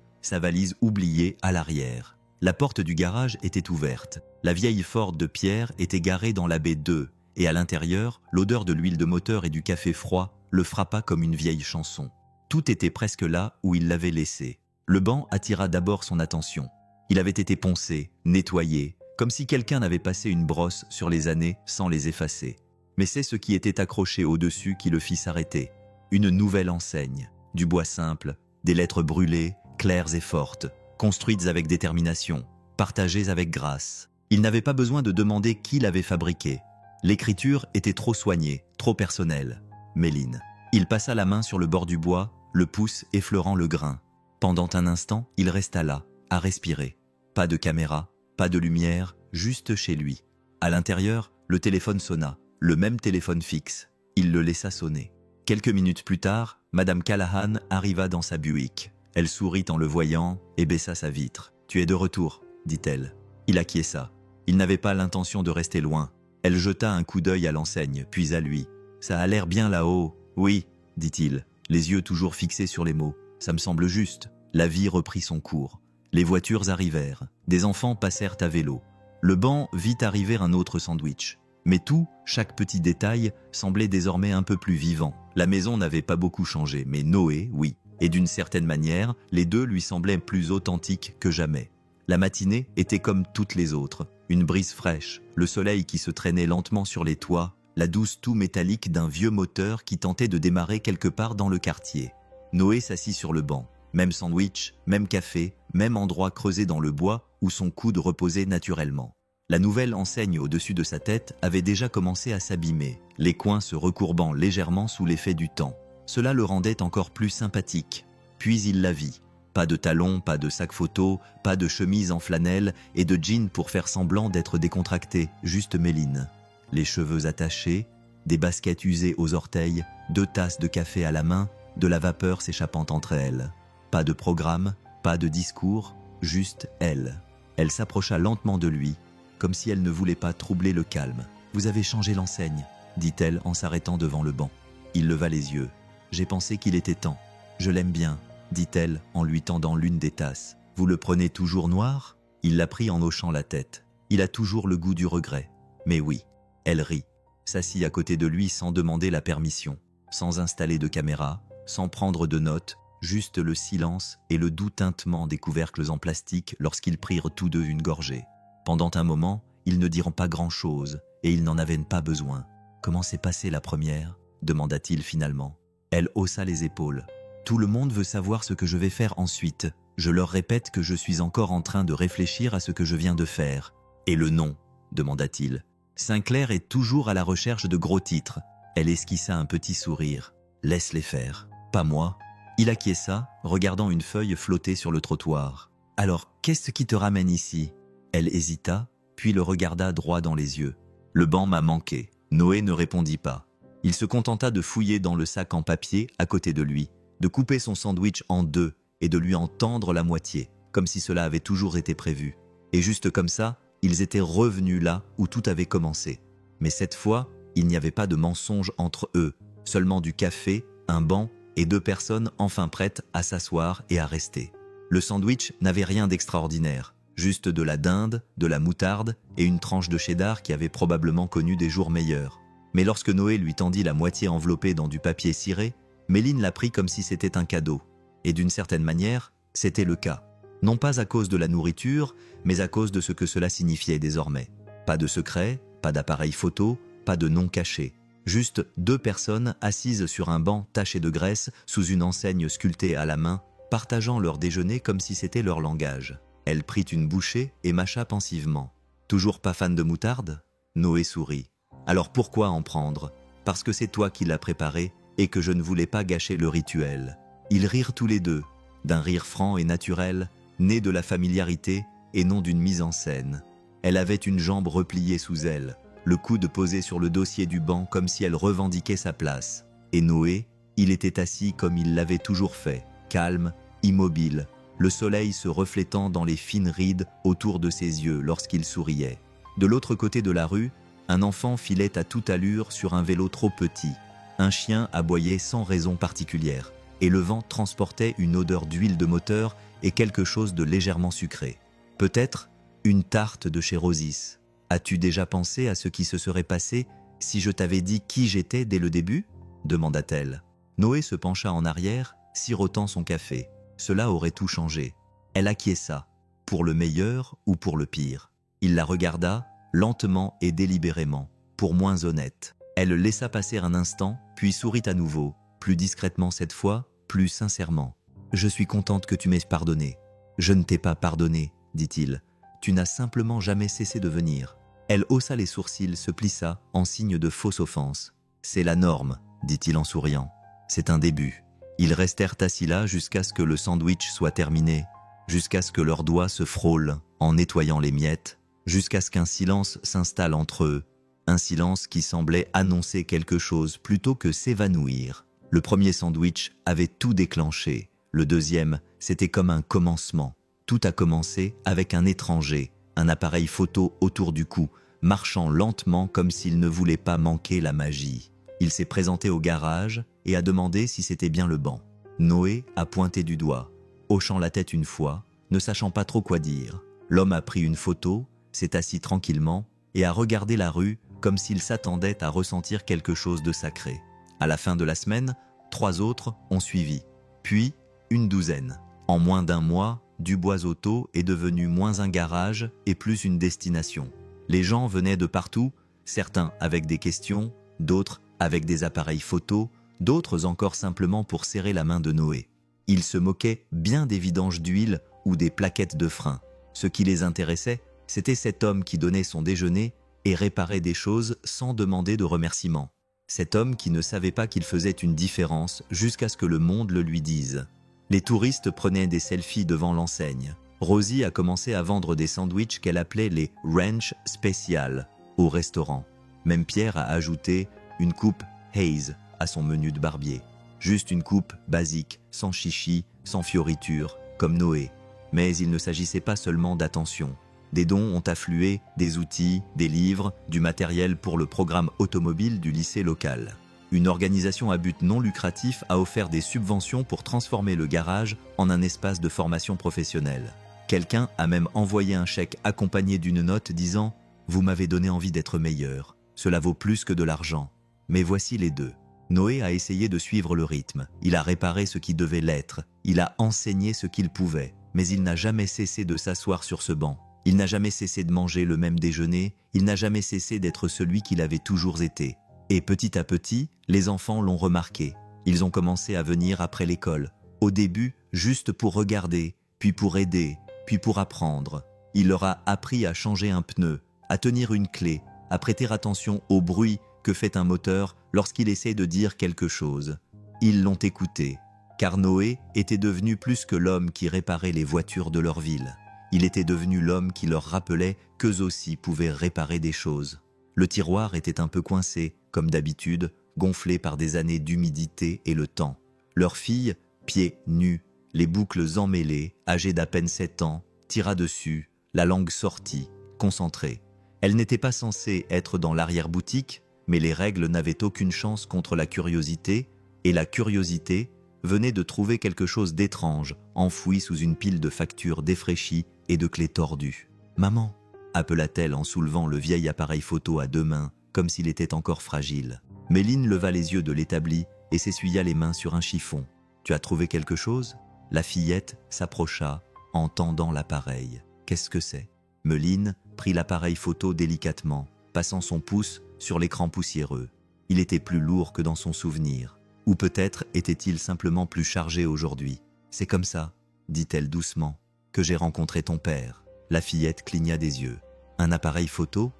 sa valise oubliée à l'arrière. La porte du garage était ouverte. La vieille Ford de pierre était garée dans la baie 2, et à l'intérieur, l'odeur de l'huile de moteur et du café froid le frappa comme une vieille chanson. Tout était presque là où il l'avait laissé. Le banc attira d'abord son attention. Il avait été poncé, nettoyé, comme si quelqu'un avait passé une brosse sur les années sans les effacer. Mais c'est ce qui était accroché au-dessus qui le fit s'arrêter. Une nouvelle enseigne, du bois simple, des lettres brûlées, claires et fortes, construites avec détermination, partagées avec grâce. Il n'avait pas besoin de demander qui l'avait fabriquée. L'écriture était trop soignée, trop personnelle. Méline. Il passa la main sur le bord du bois, le pouce effleurant le grain. Pendant un instant, il resta là, à respirer. Pas de caméra, pas de lumière, juste chez lui. À l'intérieur, le téléphone sonna, le même téléphone fixe. Il le laissa sonner. Quelques minutes plus tard, Madame Callahan arriva dans sa Buick. Elle sourit en le voyant et baissa sa vitre. « Tu es de retour », dit-elle. Il acquiesça. Il n'avait pas l'intention de rester loin. Elle jeta un coup d'œil à l'enseigne, puis à lui. « Ça a l'air bien là-haut. »« Oui », dit-il, les yeux toujours fixés sur les mots. « Ça me semble juste. » La vie reprit son cours. Les voitures arrivèrent. Des enfants passèrent à vélo. Le banc vit arriver un autre sandwich. Mais tout, chaque petit détail, semblait désormais un peu plus vivant. La maison n'avait pas beaucoup changé, mais Noé, oui. Et d'une certaine manière, les deux lui semblaient plus authentiques que jamais. La matinée était comme toutes les autres. Une brise fraîche, le soleil qui se traînait lentement sur les toits, la douce toux métallique d'un vieux moteur qui tentait de démarrer quelque part dans le quartier. Noé s'assit sur le banc. Même sandwich, même café, même endroit creusé dans le bois où son coude reposait naturellement. La nouvelle enseigne au-dessus de sa tête avait déjà commencé à s'abîmer, les coins se recourbant légèrement sous l'effet du temps. Cela le rendait encore plus sympathique. Puis il la vit. Pas de talons, pas de sac photo, pas de chemise en flanelle et de jean pour faire semblant d'être décontracté, juste Méline. Les cheveux attachés, des baskets usées aux orteils, 2 tasses de café à la main, de la vapeur s'échappant entre elles. Pas de programme, pas de discours, juste elle. Elle s'approcha lentement de lui, comme si elle ne voulait pas troubler le calme. « Vous avez changé l'enseigne », dit-elle en s'arrêtant devant le banc. Il leva les yeux. « J'ai pensé qu'il était temps. Je l'aime bien », dit-elle en lui tendant l'une des tasses. « Vous le prenez toujours noir ?» Il la prit en hochant la tête. Il a toujours le goût du regret. Mais oui. Elle rit, s'assit à côté de lui sans demander la permission, sans installer de caméra, sans prendre de notes, juste le silence et le doux tintement des couvercles en plastique lorsqu'ils prirent tous deux une gorgée. Pendant un moment, ils ne diront pas grand-chose, et ils n'en avaient pas besoin. « Comment s'est passée la première ?» demanda-t-il finalement. Elle haussa les épaules. « Tout le monde veut savoir ce que je vais faire ensuite. Je leur répète que je suis encore en train de réfléchir à ce que je viens de faire. »« Et le nom ?» demanda-t-il. Sinclair est toujours à la recherche de gros titres. Elle esquissa un petit sourire. « Laisse-les faire. Pas moi. » Il acquiesça, regardant une feuille flotter sur le trottoir. « Alors, qu'est-ce qui te ramène ici ?» Elle hésita, puis le regarda droit dans les yeux. « Le banc m'a manqué. » Noé ne répondit pas. Il se contenta de fouiller dans le sac en papier à côté de lui, de couper son sandwich en 2 et de lui en tendre la moitié, comme si cela avait toujours été prévu. Et juste comme ça, ils étaient revenus là où tout avait commencé. Mais cette fois, il n'y avait pas de mensonge entre eux, seulement du café, un banc et 2 personnes enfin prêtes à s'asseoir et à rester. Le sandwich n'avait rien d'extraordinaire, juste de la dinde, de la moutarde et une tranche de cheddar qui avait probablement connu des jours meilleurs. Mais lorsque Noé lui tendit la moitié enveloppée dans du papier ciré, Méline la prit comme si c'était un cadeau. Et d'une certaine manière, c'était le cas. Non pas à cause de la nourriture, mais à cause de ce que cela signifiait désormais. Pas de secret, pas d'appareil photo, pas de nom caché. Juste 2 personnes assises sur un banc taché de graisse sous une enseigne sculptée à la main, partageant leur déjeuner comme si c'était leur langage. Elle prit une bouchée et mâcha pensivement. « Toujours pas fan de moutarde ?» Noé sourit. « Alors pourquoi en prendre ? Parce que c'est toi qui l'as préparé et que je ne voulais pas gâcher le rituel. » Ils rirent tous les deux, d'un rire franc et naturel, né de la familiarité et non d'une mise en scène. Elle avait une jambe repliée sous elle, le coude posé sur le dossier du banc comme si elle revendiquait sa place. Et Noé, il était assis comme il l'avait toujours fait, calme, immobile, le soleil se reflétant dans les fines rides autour de ses yeux lorsqu'il souriait. De l'autre côté de la rue, un enfant filait à toute allure sur un vélo trop petit. Un chien aboyait sans raison particulière, et le vent transportait une odeur d'huile de moteur et quelque chose de légèrement sucré. Peut-être une tarte de chez Rosis. As-tu déjà pensé à ce qui se serait passé si je t'avais dit qui j'étais dès le début ? Demanda-t-elle. Noé se pencha en arrière, sirotant son café. Cela aurait tout changé. Elle acquiesça, pour le meilleur ou pour le pire. Il la regarda, lentement et délibérément, pour moins honnête. Elle laissa passer un instant, puis sourit à nouveau, plus discrètement cette fois, plus sincèrement. « Je suis contente que tu m'aies pardonné. »« Je ne t'ai pas pardonné, » dit-il. « Tu n'as simplement jamais cessé de venir. » Elle haussa les sourcils, se plissa, en signe de fausse offense. « C'est la norme, » dit-il en souriant. « C'est un début. » Ils restèrent assis là jusqu'à ce que le sandwich soit terminé, jusqu'à ce que leurs doigts se frôlent en nettoyant les miettes, jusqu'à ce qu'un silence s'installe entre eux, un silence qui semblait annoncer quelque chose plutôt que s'évanouir. Le premier sandwich avait tout déclenché, le deuxième, c'était comme un commencement. Tout a commencé avec un étranger, un appareil photo autour du cou, marchant lentement comme s'il ne voulait pas manquer la magie. Il s'est présenté au garage et a demandé si c'était bien le banc. Noé a pointé du doigt, hochant la tête une fois, ne sachant pas trop quoi dire. L'homme a pris une photo, s'est assis tranquillement et a regardé la rue comme s'il s'attendait à ressentir quelque chose de sacré. À la fin de la semaine, 3 autres ont suivi, puis une douzaine. En moins d'1 mois, Dubois Auto est devenu moins un garage et plus une destination. Les gens venaient de partout, certains avec des questions, d'autres avec des appareils photos, d'autres encore simplement pour serrer la main de Noé. Ils se moquaient bien des vidanges d'huile ou des plaquettes de frein. Ce qui les intéressait, c'était cet homme qui donnait son déjeuner et réparait des choses sans demander de remerciements. Cet homme qui ne savait pas qu'il faisait une différence jusqu'à ce que le monde le lui dise. Les touristes prenaient des selfies devant l'enseigne. Rosie a commencé à vendre des sandwichs qu'elle appelait les ranch spéciales au restaurant. Même Pierre a ajouté une coupe Haze à son menu de barbier. Juste une coupe basique, sans chichi, sans fioritures, comme Noé. Mais il ne s'agissait pas seulement d'attention. Des dons ont afflué, des outils, des livres, du matériel pour le programme automobile du lycée local. Une organisation à but non lucratif a offert des subventions pour transformer le garage en un espace de formation professionnelle. Quelqu'un a même envoyé un chèque accompagné d'une note disant « Vous m'avez donné envie d'être meilleur. Cela vaut plus que de l'argent. » Mais voici les deux. Noé a essayé de suivre le rythme. Il a réparé ce qui devait l'être. Il a enseigné ce qu'il pouvait. Mais il n'a jamais cessé de s'asseoir sur ce banc. Il n'a jamais cessé de manger le même déjeuner. Il n'a jamais cessé d'être celui qu'il avait toujours été. Et petit à petit, les enfants l'ont remarqué. Ils ont commencé à venir après l'école. Au début, juste pour regarder, puis pour aider, puis pour apprendre. Il leur a appris à changer un pneu, à tenir une clé, à prêter attention au bruit que fait un moteur lorsqu'il essaie de dire quelque chose. Ils l'ont écouté, car Noé était devenu plus que l'homme qui réparait les voitures de leur ville. Il était devenu l'homme qui leur rappelait qu'eux aussi pouvaient réparer des choses. Le tiroir était un peu coincé, comme d'habitude, gonflé par des années d'humidité et le temps. Leur fille, pieds nus, les boucles emmêlées, âgée d'à peine 7 ans, tira dessus, la langue sortie, concentrée. Elle n'était pas censée être dans l'arrière-boutique, mais les règles n'avaient aucune chance contre la curiosité, et la curiosité venait de trouver quelque chose d'étrange, enfoui sous une pile de factures défraîchies et de clés tordues. « Maman !» appela-t-elle en soulevant le vieil appareil photo à 2 mains, comme s'il était encore fragile. Méline leva les yeux de l'établi et s'essuya les mains sur un chiffon. « Tu as trouvé quelque chose ?» La fillette s'approcha en tendant l'appareil. « Qu'est-ce que c'est ?» Méline prit l'appareil photo délicatement, passant son pouce sur l'écran poussiéreux. Il était plus lourd que dans son souvenir. Ou peut-être était-il simplement plus chargé aujourd'hui. « C'est comme ça, » dit-elle doucement, « que j'ai rencontré ton père. » La fillette cligna des yeux. « Un appareil photo ?»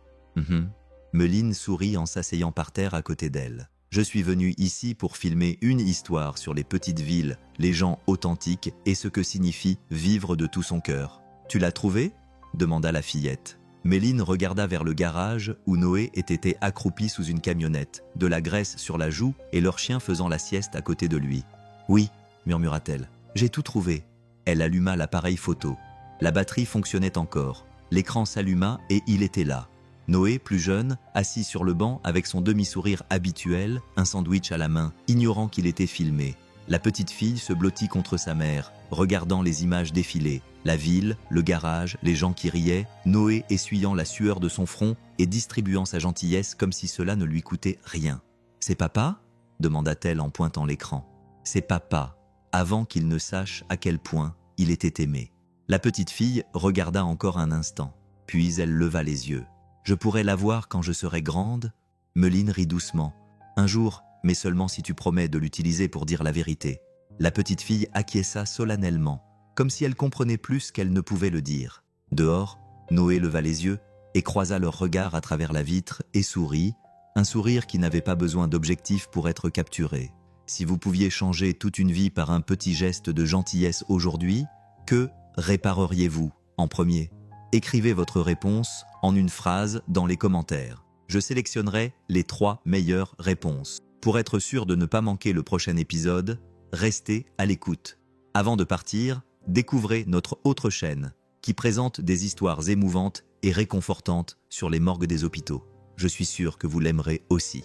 Méline sourit en s'asseyant par terre à côté d'elle. « Je suis venu ici pour filmer une histoire sur les petites villes, les gens authentiques et ce que signifie vivre de tout son cœur. »« Tu l'as trouvé ?» demanda la fillette. Méline regarda vers le garage où Noé était accroupi sous une camionnette, de la graisse sur la joue et leur chien faisant la sieste à côté de lui. « Oui, » murmura-t-elle, « j'ai tout trouvé. » Elle alluma l'appareil photo. La batterie fonctionnait encore. L'écran s'alluma et il était là. Noé, plus jeune, assis sur le banc avec son demi-sourire habituel, un sandwich à la main, ignorant qu'il était filmé. La petite fille se blottit contre sa mère, regardant les images défiler. La ville, le garage, les gens qui riaient, Noé essuyant la sueur de son front et distribuant sa gentillesse comme si cela ne lui coûtait rien. « C'est papa ?» demanda-t-elle en pointant l'écran. « C'est papa », avant qu'il ne sache à quel point il était aimé. La petite fille regarda encore un instant, puis elle leva les yeux. « Je pourrai la voir quand je serai grande ?» Méline rit doucement. « Un jour, mais seulement si tu promets de l'utiliser pour dire la vérité. » La petite fille acquiesça solennellement, comme si elle comprenait plus qu'elle ne pouvait le dire. Dehors, Noé leva les yeux et croisa leurs regards à travers la vitre et sourit, un sourire qui n'avait pas besoin d'objectif pour être capturé. Si vous pouviez changer toute une vie par un petit geste de gentillesse aujourd'hui, que répareriez-vous en premier ? Écrivez votre réponse en une phrase dans les commentaires. Je sélectionnerai les 3 meilleures réponses. Pour être sûr de ne pas manquer le prochain épisode, restez à l'écoute. Avant de partir, découvrez notre autre chaîne qui présente des histoires émouvantes et réconfortantes sur les morgues des hôpitaux. Je suis sûr que vous l'aimerez aussi.